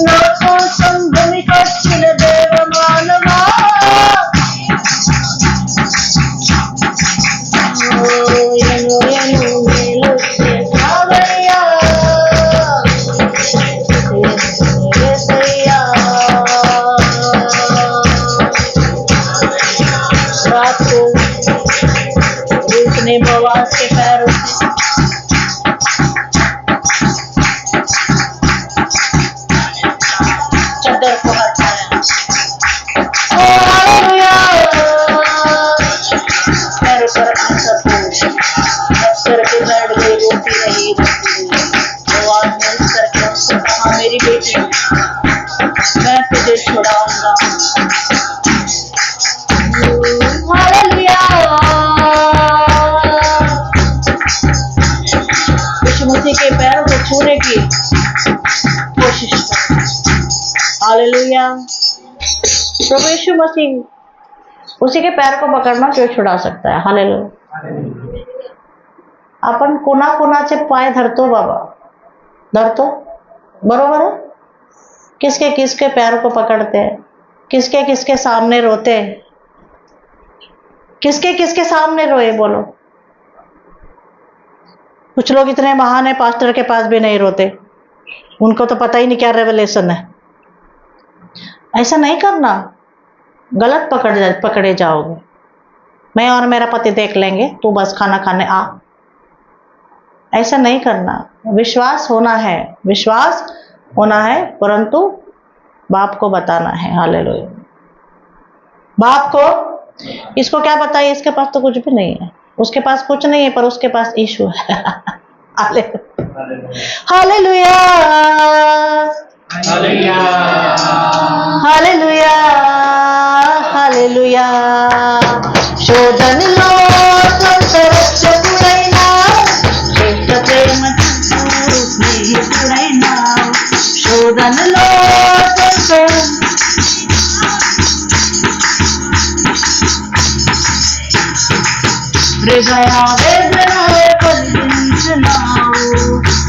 నా కోసం భూమికొచ్చిన దేవమానవా, ఎను ఎను మేలు చేసావయ్యా. యేసయ్యా. रात को उसने बवास के पैरों से चद्दर को हटाया। हालेलुया। पैरों पर अपने सर को रख करके बैठ गई, रोती रही आवाज में उठ करके उससे कहा, मेरी बेटी मैं तुझे छुड़ाऊंगा। हालेलुया। यीशु मसीह के पैरों को छूने की कोशिश करो। हालेलुया। प्रभु यीशु मसीह उसी के पैर को पकड़ना जो छुड़ा सकता है. हालेलुया. आपण कोणाकोणाचे पाय धरतो बाबा, धरतो बरोबर है. किसके किसके पैर को पकड़ते हैं, किसके किसके सामने रोते हैं, किसके किसके सामने रोए बोलो. कुछ लोग इतने महान है पास्टर के पास भी नहीं रोते, उनको तो पता ही नहीं क्या रेवलेशन है. ऐसा नहीं करना, गलत पकड़े जाओगे. मैं और मेरा पति देख लेंगे, तू बस खाना खाने आ. ऐसा नहीं करना. विश्वास होना है, विश्वास होना है, परंतु बाप को बताना है. हालेलुया. बाप को, इसको क्या बताइए, इसके पास तो कुछ भी नहीं है, उसके पास कुछ नहीं है, पर उसके पास यीशु है. हालेलुया. हालेलुया. हालेलुया. శోధనలో సంతరక్షకుడైనా శ్రేష్ఠ ప్రేమ స్నేహితుడైనా శోధనలో హృదయ వేదన కలిగించినావు,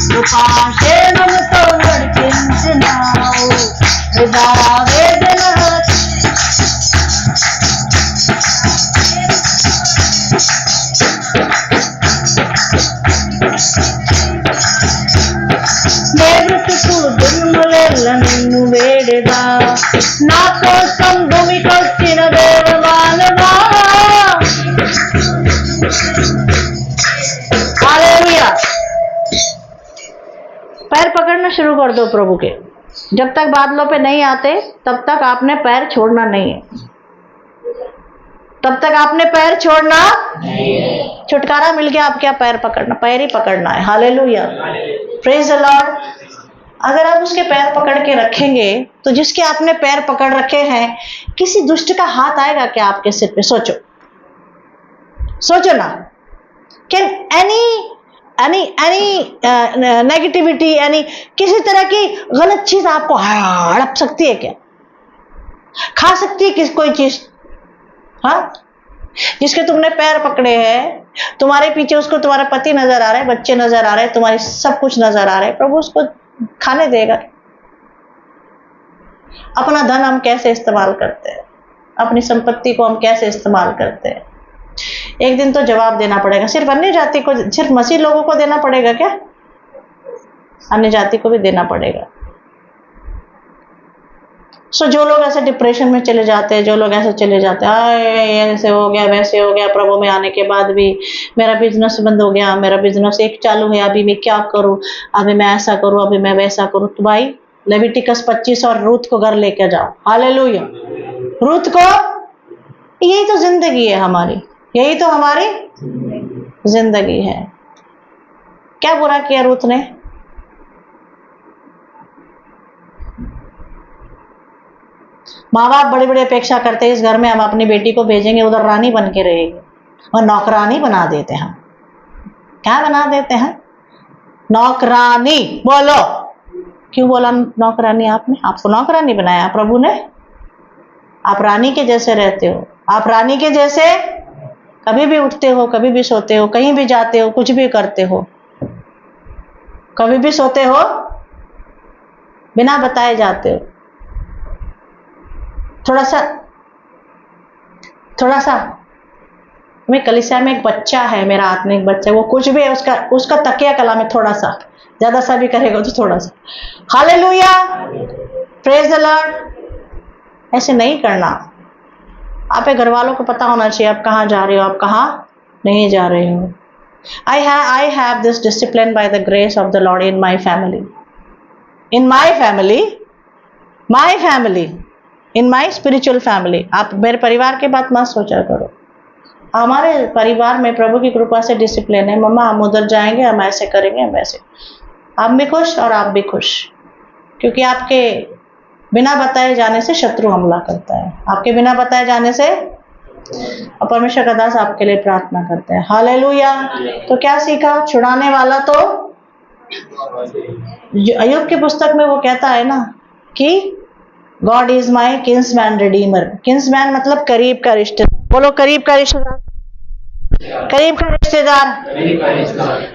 కృపాక్షేమముతో నడిపించినావు. హృదయ వేదన నిన్ను వేడెదా, నా కోసం భూమికొచ్చిన దేవమానవా. हालेलुया. पैर पकड़ना शुरू कर दो प्रभु के. जब तक बादलों पे नहीं आते तब तक आपने पैर छोड़ना नहीं है, तब तक आपने पैर छोड़ना नहीं है. छुटकारा मिल गया, आप क्या पैर पकड़ना, पैर ही पकड़ना है. हालेलुया. Praise the Lord. अगर आप उसके पैर पकड़ के रखेंगे तो जिसके आपने पैर पकड़ रखे हैं, किसी दुष्ट का हाथ आएगा क्या आपके सिर पे? सोचो, सोचो ना. कैन एनी नेगेटिविटी, यानी किसी तरह की गलत चीज आपको हड़प सकती है क्या? खा सकती है किस कोई चीज? हाँ, जिसके तुमने पैर पकड़े हैं, तुम्हारे पीछे उसको तुम्हारा पति नजर आ रहा है, बच्चे नजर आ रहे हैं, तुम्हारी सब कुछ नजर आ रहा है, प्रभु उसको खाने देगा? अपना धन हम कैसे इस्तेमाल करते हैं, अपनी संपत्ति को हम कैसे इस्तेमाल करते हैं, एक दिन तो जवाब देना पड़ेगा. सिर्फ अन्य जाति को, सिर्फ मसीह लोगों को देना पड़ेगा क्या? अन्य जाति को भी देना पड़ेगा. सो जो लोग ऐसे डिप्रेशन में चले जाते हैं, जो लोग ऐसे चले जाते हैं, ऐसे हो गया वैसे हो गया, प्रभु में आने के बाद भी मेरा बिजनेस बंद हो गया, मेरा बिजनेस एक चालू है, अभी मैं क्या करूं, अभी मैं ऐसा करूं, अभी मैं वैसा करूं. तो भाई लेविटिकस 25 और रूथ को घर लेके जाओ. हालेलुया. रूथ को, यही तो जिंदगी है हमारी, यही तो हमारी जिंदगी है। क्या बुरा किया रूथ ने? माँ बाप बड़ी बड़ी अपेक्षा करते हैं, इस घर में हम अपनी बेटी को भेजेंगे, उधर रानी बन के रहेगी, और नौकरानी बना देते हैं। क्या बना देते हैं? नौकरानी। बोलो, क्यों बोला नौकरानी? आपने, आपको नौकरानी बनाया प्रभु ने। आप रानी के जैसे रहते हो, आप रानी के जैसे कभी भी उठते हो, कभी भी सोते हो, कहीं भी जाते हो, कुछ भी करते हो, कभी भी सोते हो, बिना बताए जाते हो। थोड़ा सा मैं कलीसिया में एक बच्चा है, मेरा आत्मिक बच्चा, वो कुछ भी है, उसका तकिया कला में थोड़ा सा, ज्यादा सा भी करेगा तो थोड़ा सा, हालेलुया, प्रेज द लॉर्ड। ऐसे नहीं करना। आप घर वालों को पता होना चाहिए आप कहाँ जा रहे हो, आप कहाँ नहीं जा रहे हो। I have this discipline by the grace of the Lord in my family. In my family, in my spiritual family. आप मेरे परिवार की बात मत सोचा करो। हमारे परिवार में प्रभु की कृपा से डिसिप्लिन है। मम्मा हम उधर जाएंगे, हम ऐसे करेंगे, हम वैसे। आप भी खुश और आप भी खुश, क्योंकि आपके बिना बताए जाने से शत्रु हमला करता है। आपके बिना बताए जाने से, और परमेश्वर का दास आपके लिए प्रार्थना करते हैं। हालेलुया। तो क्या सीखा? छुड़ाने वाला तो अय्यूब की पुस्तक में वो कहता है ना कि God is my kinsman Redeemer. Kinsman मतलब करीब का रिश्तेदार। बोलो, करीब का रिश्तेदार। करीब का रिश्तेदार।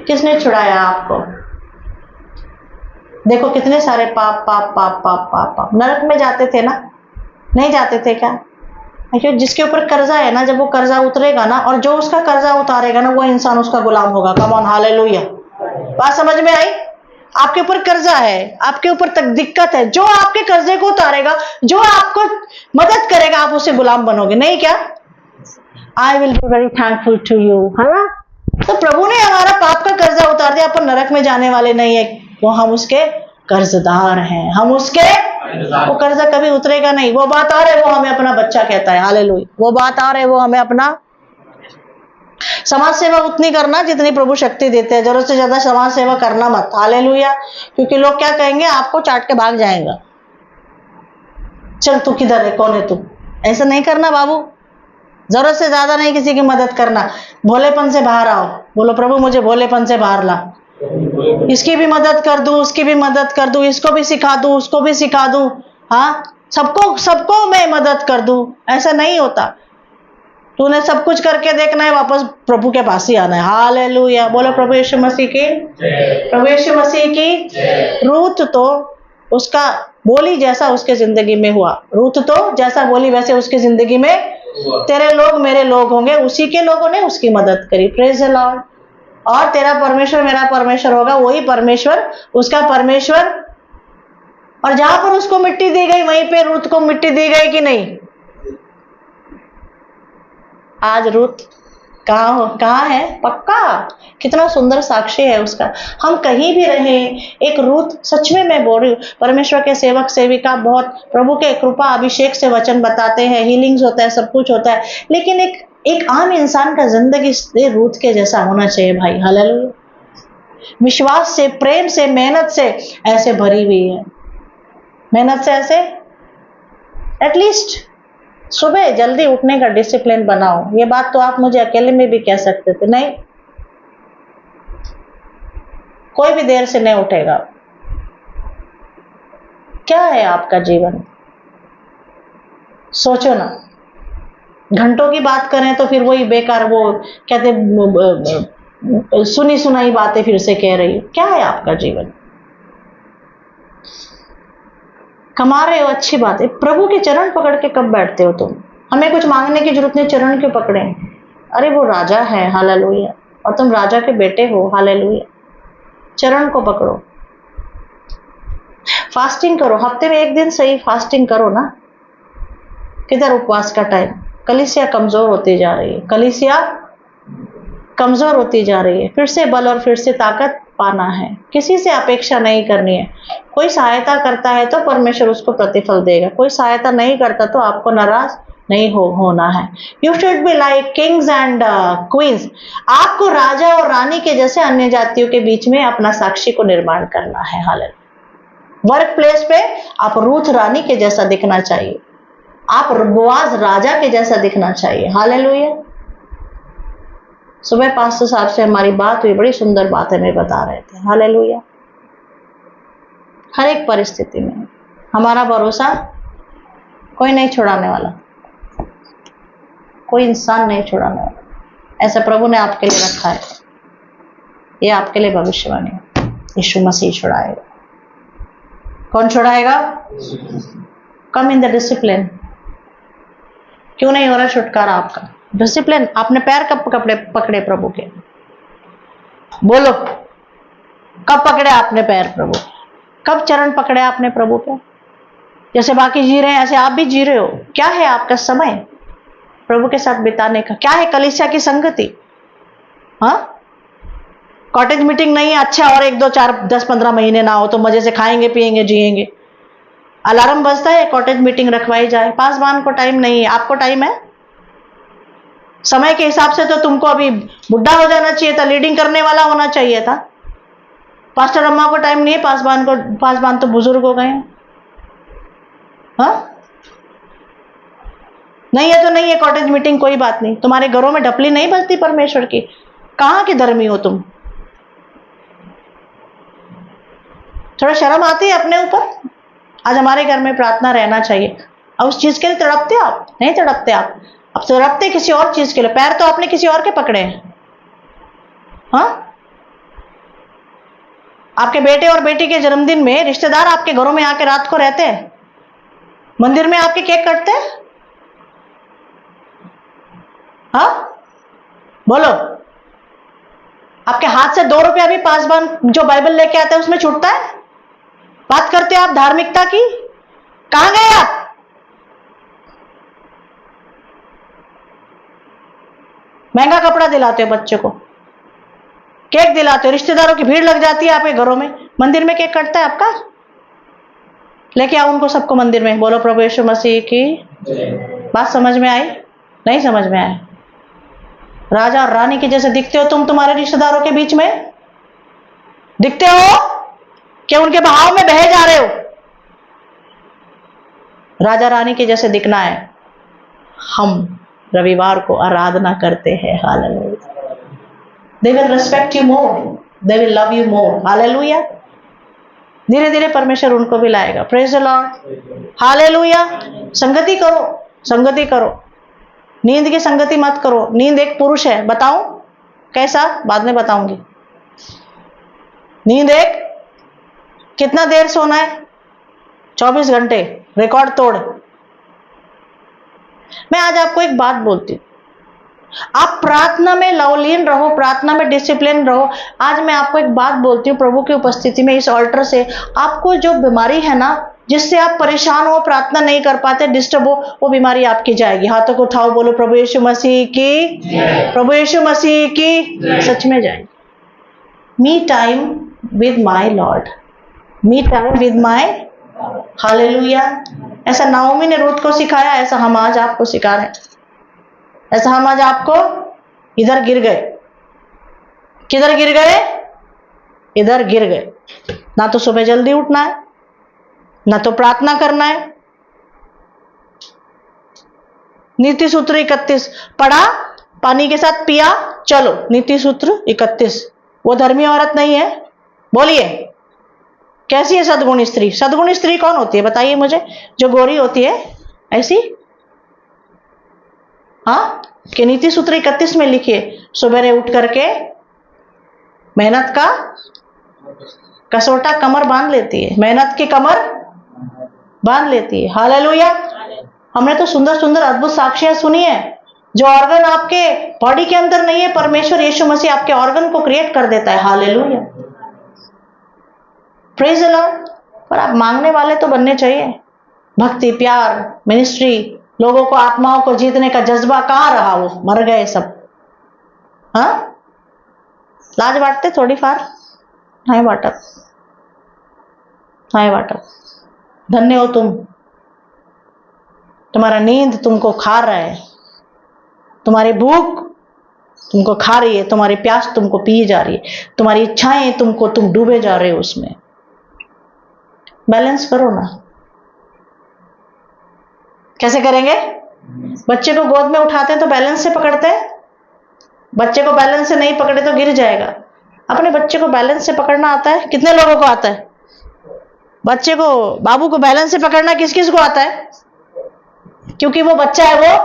किसने छुड़ाया आपको? देखो कितने सारे पाप पाप पाप पाप पाप पाप नरक में जाते थे ना, नहीं जाते थे क्या? क्योंकि जिसके ऊपर कर्जा है ना, जब वो कर्जा उतरेगा ना, और जो उसका कर्जा उतारेगा ना, वो इंसान उसका गुलाम होगा। Come on, hallelujah. बात समझ में आई? आपके ऊपर कर्जा है, आपके ऊपर तक दिक्कत है, जो आपके कर्जे को उतारेगा, जो आपको मदद करेगा, आप उससे गुलाम बनोगे, नहीं क्या? I will be very thankful to you, है ना? तो प्रभु ने हमारा पाप का कर्जा उतार दिया, अपन नरक में जाने वाले नहीं है, वो हम उसके कर्जदार हैं, हम उसके, वो कर्जा कभी उतरेगा नहीं। वो बात आ रहे, वो हमें अपना बच्चा कहता है, हालेलुया। वो बात आ रहे, वो हमें अपना। समाज सेवा उतनी करना जितनी प्रभु शक्ति देते हैं, जरूरत से ज्यादा समाज सेवा करना मत, हालेलुया। क्योंकि लोग क्या कहेंगे? आपको चाट के भाग जाएगा। चल तू किधर है, कौन है तू? ऐसा नहीं करना बाबू। जरूरत से ज्यादा नहीं किसी की मदद करना। भोलेपन से बाहर आओ, बोलो प्रभु मुझे भोलेपन से बाहर ला। इसकी भी मदद कर दूं, उसकी भी मदद कर दूं, इसको भी सिखा दूं, उसको भी सिखा दूं, हाँ, सबको मैं मदद कर दूं। ऐसा नहीं होता। तूने सब कुछ करके देखना है, वापस प्रभु के पास ही आना है। हालेलुया। बोलो प्रभु यीशु मसीह की, प्रभु यीशु मसीह की। रूथ तो उसका बोली जैसा उसके जिंदगी में हुआ। रूथ तो जैसा बोली वैसे उसके जिंदगी में, तेरे लोग मेरे लोग होंगे, उसी के लोगों ने उसकी मदद करी। Praise the Lord. और तेरा परमेश्वर मेरा परमेश्वर होगा, वही परमेश्वर उसका परमेश्वर। और जहां पर उसको मिट्टी दी गई, वहीं पे रूथ को मिट्टी दी गई कि नहीं? आज रूथ कहाँ है? पक्का। कितना सुंदर साक्षी है उसका। हम कहीं भी रहे, एक रूथ, सच में मैं बोल रही हूँ, परमेश्वर के सेवक सेविका बहुत प्रभु के कृपा अभिषेक से वचन बताते हैं, हीलिंग्स होता है, सब कुछ होता है, लेकिन एक आम इंसान का जिंदगी रूथ के जैसा होना चाहिए भाई। हालेलुया। विश्वास से, प्रेम से, मेहनत से ऐसे भरी हुई है। मेहनत से ऐसे, एटलीस्ट सुबह जल्दी उठने का डिसिप्लिन बनाओ। ये बात तो आप मुझे अकेले में भी कह सकते थे, नहीं, कोई भी देर से नहीं उठेगा। क्या है आपका जीवन? सोचो ना। घंटों की बात करें तो फिर वही बेकार, वो कहते सुनी सुनाई बातें फिर से कह रही। क्या है आपका जीवन? कमा रहे हो, अच्छी बात है। प्रभु के चरण पकड़ के कब बैठते हो तुम? हमें कुछ मांगने की जरूरत नहीं, चरण क्यों पकड़े? अरे वो राजा है, हालेलुया, और तुम राजा के बेटे हो, हालेलुया। चरण को पकड़ो। फास्टिंग करो, हफ्ते में एक दिन सही फास्टिंग करो ना। किधर उपवास का टाइम? कलीसिया कमजोर होती जा रही है, कलीसिया कमजोर होती जा रही है। फिर से बल और फिर से ताकत पाना है, किसी से अपेक्षा नहीं करनी है। कोई सहायता करता है तो परमेश्वर उसको प्रतिफल देगा, कोई सहायता नहीं करता तो आपको नाराज नहीं होना है। You should be like Kings and queen's. आपको राजा और रानी के जैसे अन्य जातियों के बीच में अपना साक्षी को निर्माण करना है। हालेलुया। वर्क प्लेस पे आप रूथ रानी के जैसा दिखना चाहिए, आप बोआज राजा के जैसा दिखना चाहिए। हालेलुया। सुबह पास्टर साहब से हमारी बात हुई, बड़ी सुंदर बात हमें बता रहे थे। हालेलुया। हर एक परिस्थिति में हमारा भरोसा कोई नहीं छुड़ाने वाला, कोई इंसान नहीं छुड़ाने वाला। ऐसा प्रभु ने आपके लिए रखा है, ये आपके लिए भविष्यवाणी है। यीशु मसीह छुड़ाएगा। कौन छुड़ाएगा? कम इन द डिसिप्लिन। क्यों नहीं हो रहा छुटकारा आपका? डिसिप्लिन। आपने पैर कब पकड़े प्रभु के? बोलो, कब पकड़े आपने पैर प्रभु? कब चरण पकड़े आपने प्रभु के? जैसे बाकी जी रहे हैं ऐसे आप भी जी रहे हो। क्या है आपका समय प्रभु के साथ बिताने का? क्या है कलीसिया की संगति? हाँ, कॉटेज मीटिंग नहीं है, अच्छा, और 1 2 4 10 15 महीने ना हो तो मजे से खाएंगे पिएंगे जिएंगे। अलार्म बजता है, कॉटेज मीटिंग रखवाई जाए। पासवान को टाइम नहीं है, आपको टाइम है? समय के हिसाब से तो तुमको अभी बुढ़ा हो जाना चाहिए था, लीडिंग करने वाला होना चाहिए था। पास्टर अम्मा को टाइम नहीं है, पासवान तो बुजुर्ग हो गए हैं। हाँ, नहीं है तो नहीं है कॉटेज मीटिंग, कोई बात नहीं। तुम्हारे घरों में ढपली नहीं बजती परमेश्वर की? कहां की धर्मी हो तुम? थोड़ा शर्म आती है अपने ऊपर? आज हमारे घर में प्रार्थना रहना चाहिए। अब उस चीज के लिए तड़पते आप? नहीं तड़पते आप। अब तड़पते किसी और चीज के लिए। पैर तो आपने किसी और के पकड़े हैं। हाँ, आपके बेटे और बेटी के जन्मदिन में रिश्तेदार आपके घरों में आके रात को रहते हैं, मंदिर में आपके केक कटते हैं। हाँ, बोलो, आपके हाथ से 2 रुपया भी पासवान जो बाइबल लेके आते हैं उसमें छूटता है? बात करते हो आप धार्मिकता की? कहां गए आप? महंगा कपड़ा दिलाते हो बच्चे को, केक दिलाते हो, रिश्तेदारों की भीड़ लग जाती है आपके घरों में, मंदिर में केक कटता है आपका? लेके आओ उनको सबको मंदिर में। बोलो प्रभु यीशु मसीह की। बात समझ में आई? नहीं समझ में आई? राजा और रानी के जैसे दिखते हो तुम तुम्हारे रिश्तेदारों के बीच में? दिखते हो कि उनके बहाव में बहे जा रहे हो? राजा रानी के जैसे दिखना है। हम रविवार को आराधना करते हैं। Hallelujah. They will respect you more, they will love you more. Hallelujah. धीरे धीरे परमेश्वर उनको भी लाएगा। Praise the lord. हालेलुया। संगति करो, संगति करो। नींद की संगति मत करो। नींद एक पुरुष है। बताऊं कैसा? बाद में बताऊंगी। नींद एक, कितना देर सोना है? 24 घंटे, रिकॉर्ड तोड़। मैं आज आपको एक बात बोलती हूं, आप प्रार्थना में लवलीन रहो, प्रार्थना में डिसिप्लिन रहो। आज मैं आपको एक बात बोलती हूँ प्रभु की उपस्थिति में, इस ऑल्टर से। आपको जो बीमारी है ना, जिससे आप परेशान हो, प्रार्थना नहीं कर पाते, डिस्टर्ब हो, वो बीमारी आपकी जाएगी। हाथों को उठाओ, बोलो प्रभु यीशु मसीह की, प्रभु यीशु मसीह की। सच में जाएगी। Me time with my lord, me time with my. Hallelujah. ऐसा नाओमी ने रूथ को सिखाया, ऐसा हम आज आपको सिखा रहे हैं। ऐसा हम आज आपको, इधर गिर गए। किधर गिर गए? इधर गिर गए। ना तो सुबह जल्दी उठना है, ना तो प्रार्थना करना है। नीति सूत्र 31 पढ़ा, पानी के साथ पिया, चलो। नीति सूत्र 31। वो धर्मी औरत नहीं है? बोलिए, कैसी है सदगुणी स्त्री? सदगुणी स्त्री कौन होती है बताइए मुझे? जो गोरी होती है ऐसी? हाँ, कि नीति सूत्र 31 में लिखिए, सुबह उठ करके मेहनत का कसोटा कमर बांध लेती है, मेहनत की कमर बांध लेती है। हालेलुया। हमने तो सुंदर सुंदर अद्भुत साक्षियां सुनी है। जो ऑर्गन आपके बॉडी के अंदर नहीं है, परमेश्वर यीशु मसीह आपके ऑर्गन को क्रिएट कर देता है। हालेलुया। Praise the Lord. पर आप मांगने वाले तो बनने चाहिए। भक्ति, प्यार, मिनिस्ट्री, लोगों को, आत्माओं को जीतने का जज्बा कहां रहा? वो मर गए सब। हाँ, लाज बांटते थोड़ी फार। नाही वाटत, नाही वाटत। धन्य हो तुम, तुम्हारा नींद तुमको खा रहा है, तुम्हारी भूख तुमको खा रही है, तुम्हारी प्यास तुमको पी जा रही है, तुम्हारी इच्छाएं तुमको, तुम डूबे जा रहे हो उसमें। बैलेंस करो ना। कैसे करेंगे? बच्चे को गोद में उठाते हैं तो बैलेंस से पकड़ते हैं, बच्चे को बैलेंस से नहीं पकड़े तो गिर जाएगा। अपने बच्चे को बैलेंस से पकड़ना आता है? कितने लोगों को आता है? बच्चे को, बाबू को बैलेंस से पकड़ना किस किस को आता है? क्योंकि वो बच्चा है,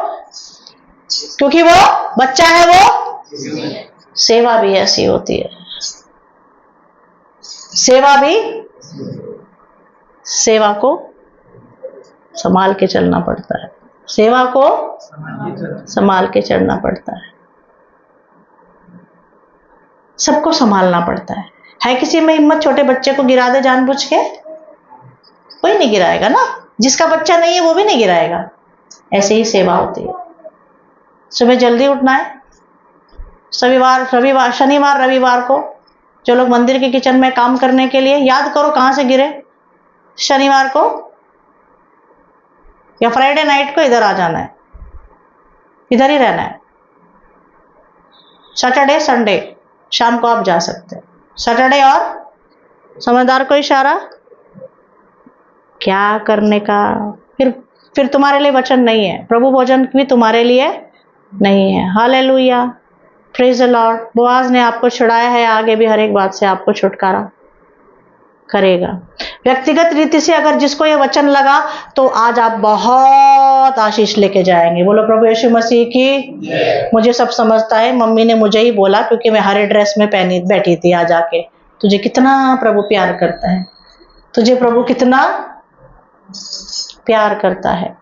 क्योंकि वो बच्चा है, वो सेवा भी ऐसी होती है, सेवा भी, सेवा को संभाल के चलना पड़ता है, सेवा को संभाल के चलना पड़ता है, सबको संभालना पड़ता है किसी में हिम्मत छोटे बच्चे को गिरा दे जानबूझ के? कोई नहीं गिराएगा ना, जिसका बच्चा नहीं है वो भी नहीं गिराएगा। ऐसे ही सेवा होती है। सुबह जल्दी उठना है, शनिवार रविवार को जो लोग मंदिर के किचन में काम करने के लिए, याद करो कहां से गिरे। शनिवार को या फ्राइडे नाइट को इधर आ जाना है, इधर ही रहना है। सैटरडे संडे शाम को आप जा सकते हैं। सैटरडे और समझदार को इशारा क्या करने का, फिर तुम्हारे लिए वचन नहीं है, प्रभु भोजन भी तुम्हारे लिए नहीं है। Hallelujah, praise the Lord. Boaz ने आपको छुड़ाया है, आगे भी हर एक बात से आपको छुटकारा करेगा। व्यक्तिगत रीति से अगर जिसको ये वचन लगा तो आज आप बहुत आशीष लेके जाएंगे। बोलो प्रभु यीशु मसीह की। मुझे सब समझता है, मम्मी ने मुझे ही बोला क्योंकि मैं हरे ड्रेस में पहनी बैठी थी। आज आके तुझे कितना प्रभु प्यार करता है, तुझे प्रभु कितना प्यार करता है।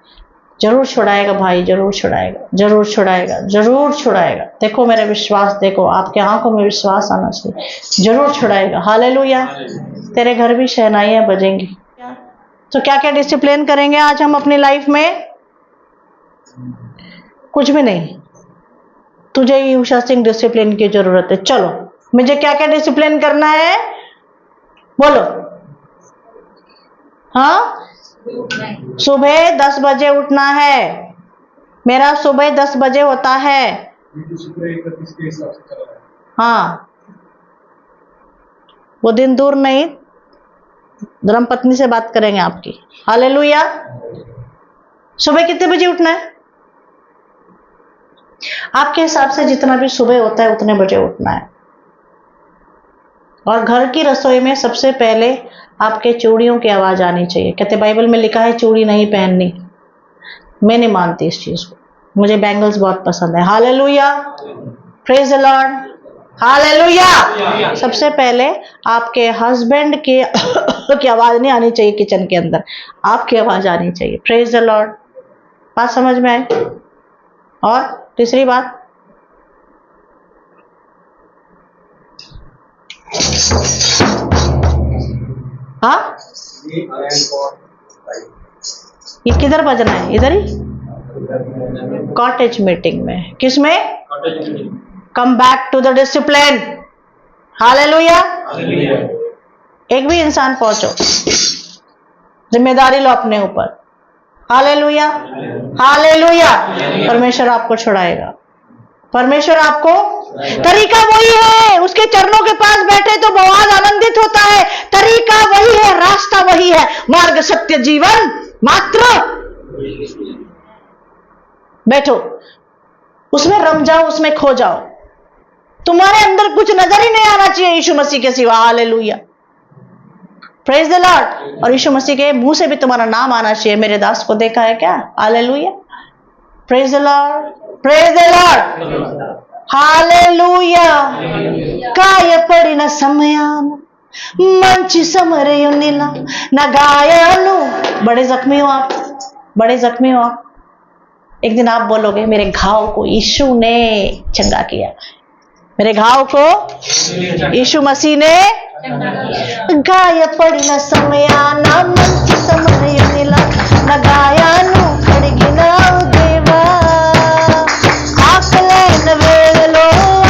जरूर छुड़ाएगा भाई, जरूर छुड़ाएगा, जरूर छुड़ाएगा, जरूर छुड़ाएगा। देखो मेरे विश्वास, देखो आपके आंखों में विश्वास आना चाहिए, जरूर छुड़ाएगा। हालेलुया। तेरे घर भी शहनाइयां बजेंगी। तो क्या क्या डिसिप्लिन करेंगे आज हम अपनी लाइफ में? कुछ भी नहीं। तुझे ही उषा सिंह डिसिप्लिन की जरूरत है। चलो मुझे क्या क्या डिसिप्लिन करना है बोलो। हाँ, सुबह 10 बजे उठना है। मेरा सुबह 10 बजे होता है। हाँ, वो दिन दूर नहीं, धर्मपत्नी से बात करेंगे आपकी। हालेलुया। सुबह कितने बजे उठना है? आपके हिसाब से जितना भी सुबह होता है उतने बजे उठना है। और घर की रसोई में सबसे पहले आपके चूड़ियों की आवाज आनी चाहिए। कहते बाइबल में लिखा है चूड़ी नहीं पहननी। मैं नहीं मानती इस चीज को, मुझे बैंगल्स बहुत पसंद है। Hallelujah, praise the lord, hallelujah. सबसे पहले आपके हस्बैंड की आवाज नहीं आनी चाहिए किचन के अंदर, आपकी आवाज आनी चाहिए। Praise the Lord. बात समझ में आई? और तीसरी बात, हाँ, ये किधर बजना है? इधर ही, कॉटेज मीटिंग में। किसमें? Come back to the discipline. Hallelujah. एक भी इंसान पहुंचो, जिम्मेदारी लो अपने ऊपर। Hallelujah, hallelujah. परमेश्वर आपको छुड़ाएगा, परमेश्वर आपको। तरीका वही है, उसके चरणों के पास बैठे तो बहुत आनंदित होता है। तरीका वही है, रास्ता वही है, मार्ग सत्य जीवन मात्र। बैठो उसमें, रम जाओ, उसमें खो जाओ। तुम्हारे अंदर कुछ नजर ही नहीं आना चाहिए यीशु मसीह के सिवा। Hallelujah, praise the Lord. और यीशु मसीह के मुंह से भी तुम्हारा नाम आना चाहिए, मेरे दास को देखा है क्या? Hallelujah, praise the Lord, praise the lord, hallelujah. काय पड़िन समयान मंची समरयुनिला न गायनु। बड़े जख्मी हो आप, बड़े जख्मी हो आप। एक दिन आप बोलोगे मेरे घाव को यीशु ने चंगा किया, मेरे घाव को यीशु मसीह ने। गाय पड़िन समयान मंची समरयुनिला न गायनु कड़गिन देवा। ఆకలైన వేళలో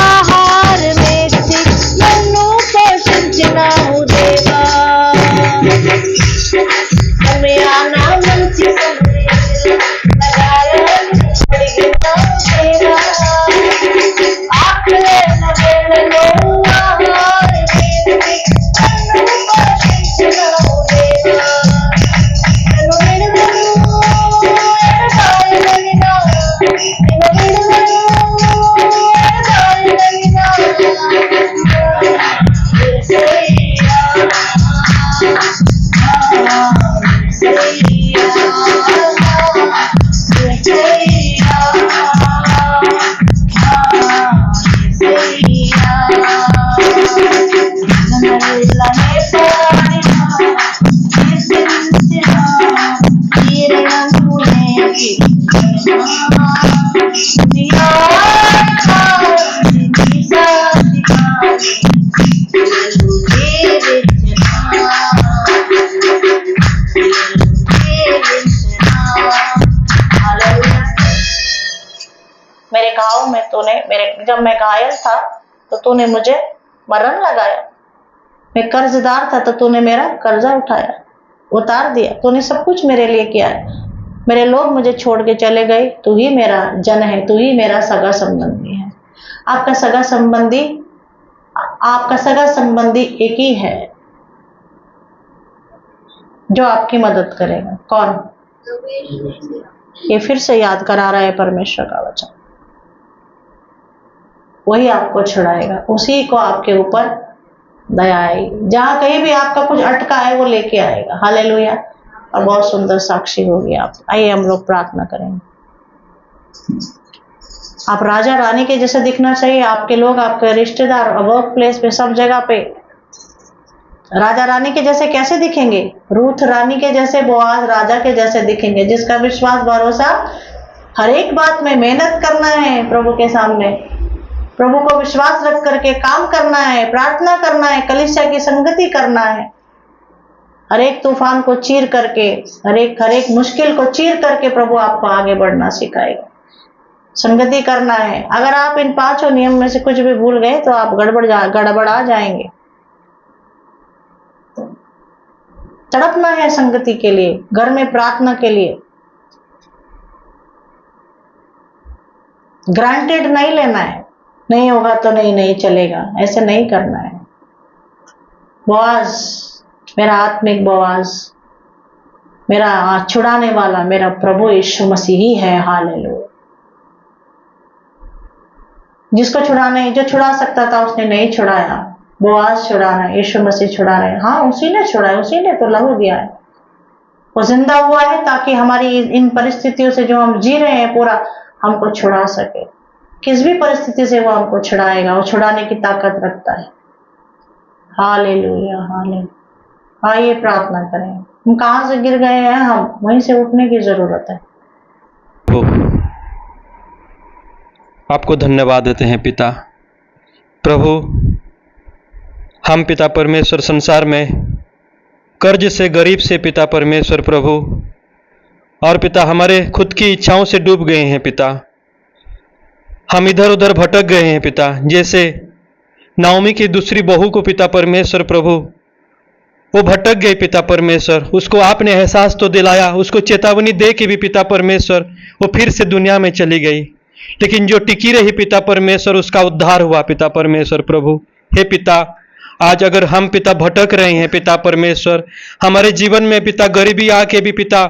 ఆహారమేసి నన్ను పోషించిన तूने मेरे, जब मैं घायल था तो तूने मुझे मरण लगाया, मैं कर्जदार था तो तूने मेरा कर्जा उतार दिया, तूने सब कुछ मेरे लिए किया है। मेरे लोग मुझे छोड़ के चले गए, तू ही मेरा जन है, तू ही मेरा सगा संबंधी है। आपका सगा संबंधी एक ही है जो आपकी मदद करेगा। कौन? ये फिर से याद करा रहा है परमेश्वर का वचन। वही आपको छुड़ाएगा, उसी को आपके ऊपर दया आएगी। जहां कहीं भी आपका कुछ अटका है वो लेके आएगा। हालेलुया। और बहुत सुंदर साक्षी होगी आप। आइए हम लोग प्रार्थना करेंगे। आप राजा रानी के जैसे दिखना चाहिए। आपके लोग, आपके रिश्तेदार, वर्क प्लेस पे, सब जगह पे राजा रानी के जैसे कैसे दिखेंगे? रूथ रानी के जैसे, बोआज राजा के जैसे दिखेंगे, जिसका विश्वास भरोसा हर एक बात में मेहनत करना है प्रभु के सामने, प्रभु को विश्वास रख करके काम करना है, प्रार्थना करना है, कलीसिया की संगति करना है, हर एक तूफान को चीर करके, हर एक मुश्किल को चीर करके प्रभु आपको आगे बढ़ना सिखाएगा। संगति करना है। अगर आप इन 5 नियम में से कुछ भी भूल गए तो आप गड़बड़ा जाएंगे। तड़पना है संगति के लिए, घर में प्रार्थना के लिए। ग्रांटेड नहीं लेना है, नहीं होगा तो नहीं चलेगा, ऐसे नहीं करना है। बोआज, मेरा आत्मिक बोआज, मेरा छुड़ाने वाला मेरा प्रभु यीशु मसीह ही है। हालेलुया। जिसको छुड़ाने, जो छुड़ा सकता था उसने नहीं छुड़ाया। बोआज छुड़ा रहा है, यीशु मसीह छुड़ा रहे हैं। हाँ, उसी ने छुड़ाया, उसी ने तो लहू दिया है, वो जिंदा हुआ है ताकि हमारी इन परिस्थितियों से जो हम जी रहे हैं पूरा हमको छुड़ा सके। किस भी परिस्थिति से वो हमको छुड़ाएगा, वो छुड़ाने की ताकत रखता है। Hallelujah, hallelujah. आइए प्रार्थना करें। हम कहाँ से गिर गए हैं, हम वहीं से उठने की जरूरत है। आपको धन्यवाद देते हैं पिता। प्रभु, हम पिता परमेश्वर संसार में कर्ज से, गरीब से पिता परमेश्वर प्रभु, और पिता हमारे खुद की इच्छाओं से डूब गए हैं पिता। हम इधर उधर भटक गए हैं पिता। जैसे नाओमी की दूसरी बहू को पिता परमेश्वर प्रभु, वो भटक गई पिता परमेश्वर, उसको आपने एहसास तो दिलाया, उसको चेतावनी दे के भी पिता परमेश्वर वो फिर से दुनिया में चली गई, लेकिन जो टिकी रही पिता परमेश्वर उसका उद्धार हुआ पिता परमेश्वर प्रभु। हे पिता, आज अगर हम पिता भटक रहे हैं पिता परमेश्वर, हमारे जीवन में पिता गरीबी आके भी पिता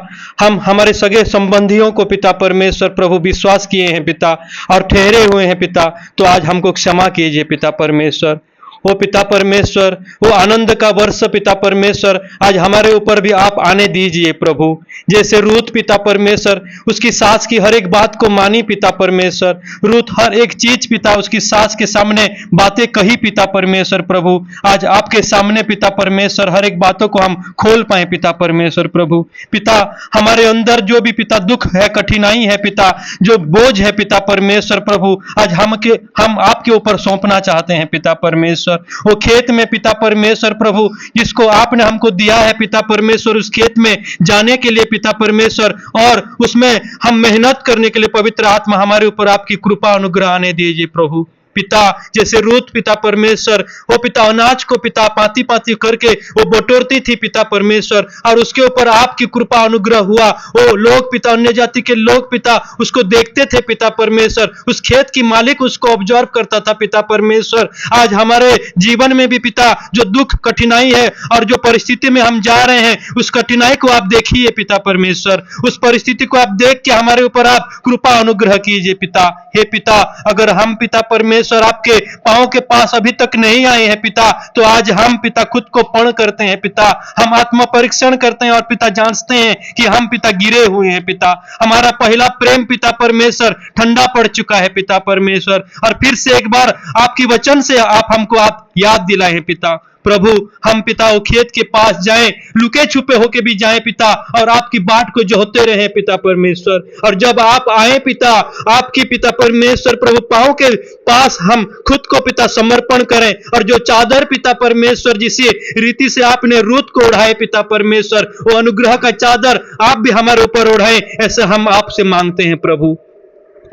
हम हमारे सगे संबंधियों को पिता परमेश्वर प्रभु विश्वास किए हैं पिता और ठहरे हुए हैं पिता, तो आज हमको क्षमा कीजिए पिता परमेश्वर। वो पिता परमेश्वर, वो आनंद का वर्ष पिता परमेश्वर आज हमारे ऊपर भी आप आने दीजिए प्रभु। जैसे रूथ पिता परमेश्वर उसकी सास की हर एक बात को मानी पिता परमेश्वर, रूथ हर एक चीज पिता उसकी सास के सामने बातें कही पिता परमेश्वर प्रभु। आज आपके सामने पिता परमेश्वर हर एक बातों को हम खोल पाए पिता परमेश्वर प्रभु। पिता, हमारे अंदर जो भी पिता दुख है, कठिनाई है पिता, जो बोझ है पिता परमेश्वर प्रभु, आज हम आपके ऊपर सौंपना चाहते हैं पिता परमेश्वर। वो खेत में पिता परमेश्वर प्रभु जिसको आपने हमको दिया है पिता परमेश्वर, उस खेत में जाने के लिए पिता परमेश्वर और उसमें हम मेहनत करने के लिए पवित्र आत्मा हमारे ऊपर आपकी कृपा अनुग्रह आने दीजिए प्रभु। पिता, जैसे रूथ पिता परमेश्वर वो पिता अनाज को पिता पाती पाती करके वो बटोरती थी पिता परमेश्वर, और उसके ऊपर आपकी कृपा अनुग्रह हुआ। वो लोग पिता, अन्य जाति के लोग पिता उसको देखते थे पिता परमेश्वर, उस खेत की मालिक उसको ऑब्जर्व करता था पिता परमेश्वर। आज हमारे जीवन में भी पिता जो दुख कठिनाई है और जो परिस्थिति में हम जा रहे हैं, उस कठिनाई को आप देखिए पिता परमेश्वर, उस परिस्थिति को आप देख के हमारे ऊपर आप कृपा अनुग्रह कीजिए पिता। हे पिता, अगर हम पिता परमेश्वर आपके पांव के पास अभी तक नहीं आए हैं पिता, तो आज हम पिता खुद को पढ़ करते हैं पिता, हम आत्म परीक्षण करते हैं और पिता जांचते हैं कि हम पिता गिरे हुए हैं पिता। हमारा पहला प्रेम पिता परमेश्वर ठंडा पड़ चुका है पिता परमेश्वर, और फिर से एक बार आपकी वचन से आप हमको आप याद दिलाए हैं पिता। प्रभु, हम पिता वो खेत के पास जाएं, लुके छुपे होके भी जाएं पिता, और आपकी बाट को जोहते रहे पिता परमेश्वर। और जब आप आए पिता, आपकी पिता परमेश्वर प्रभु पांव के पास हम खुद को पिता समर्पण करें, और जो चादर पिता परमेश्वर जिसे रीति से आपने रूथ को ओढ़ाए पिता परमेश्वर, वो अनुग्रह का चादर आप भी हमारे ऊपर ओढ़ाए, ऐसे हम आपसे मांगते हैं प्रभु।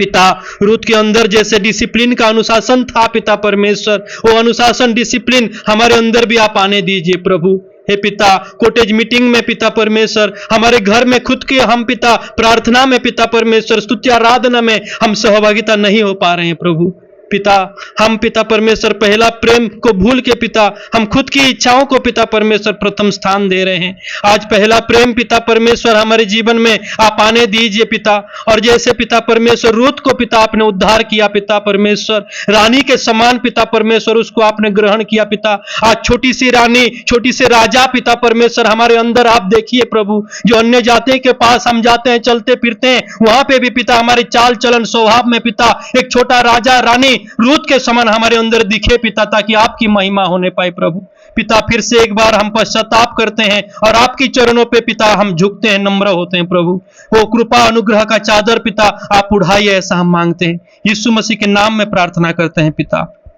पिता, रूथ के अंदर जैसे डिसिप्लिन का अनुशासन था पिता परमेश्वर, वो अनुशासन डिसिप्लिन हमारे अंदर भी आप आने दीजिए प्रभु। हे पिता, कॉटेज मीटिंग में पिता परमेश्वर, हमारे घर में खुद के हम पिता प्रार्थना में पिता परमेश्वर, स्तुति आराधना में हम सहभागिता नहीं हो पा रहे हैं प्रभु। पिता, हम पिता परमेश्वर पहला प्रेम को भूल के पिता हम खुद की इच्छाओं को पिता परमेश्वर प्रथम स्थान दे रहे हैं। आज पहला प्रेम पिता परमेश्वर हमारे जीवन में आप आने दीजिए पिता। और जैसे पिता परमेश्वर रूथ को पिता आपने उद्धार किया पिता परमेश्वर, रानी के समान पिता परमेश्वर उसको आपने ग्रहण किया पिता। आज छोटी सी रानी, छोटी सी राजा पिता परमेश्वर हमारे अंदर आप देखिए प्रभु, जो अन्य जाति के पास हम जाते हैं, चलते फिरते हैं, वहां पे भी पिता हमारे चाल चलन स्वभाव में पिता एक छोटा राजा रानी रूथ के समान हमारे अंदर दिखे पिता, ताकि आपकी महिमा होने पाए प्रभु। पिता, फिर से एक बार हम पश्चाताप करते हैं और आपकी चरणों पे पिता हम झुकते हैं, नम्र होते हैं प्रभु। वो कृपा अनुग्रह का चादर पिता आप उड़ाइए, ऐसा हम मांगते हैं। यीशु मसीह के नाम में प्रार्थना करते हैं पिता।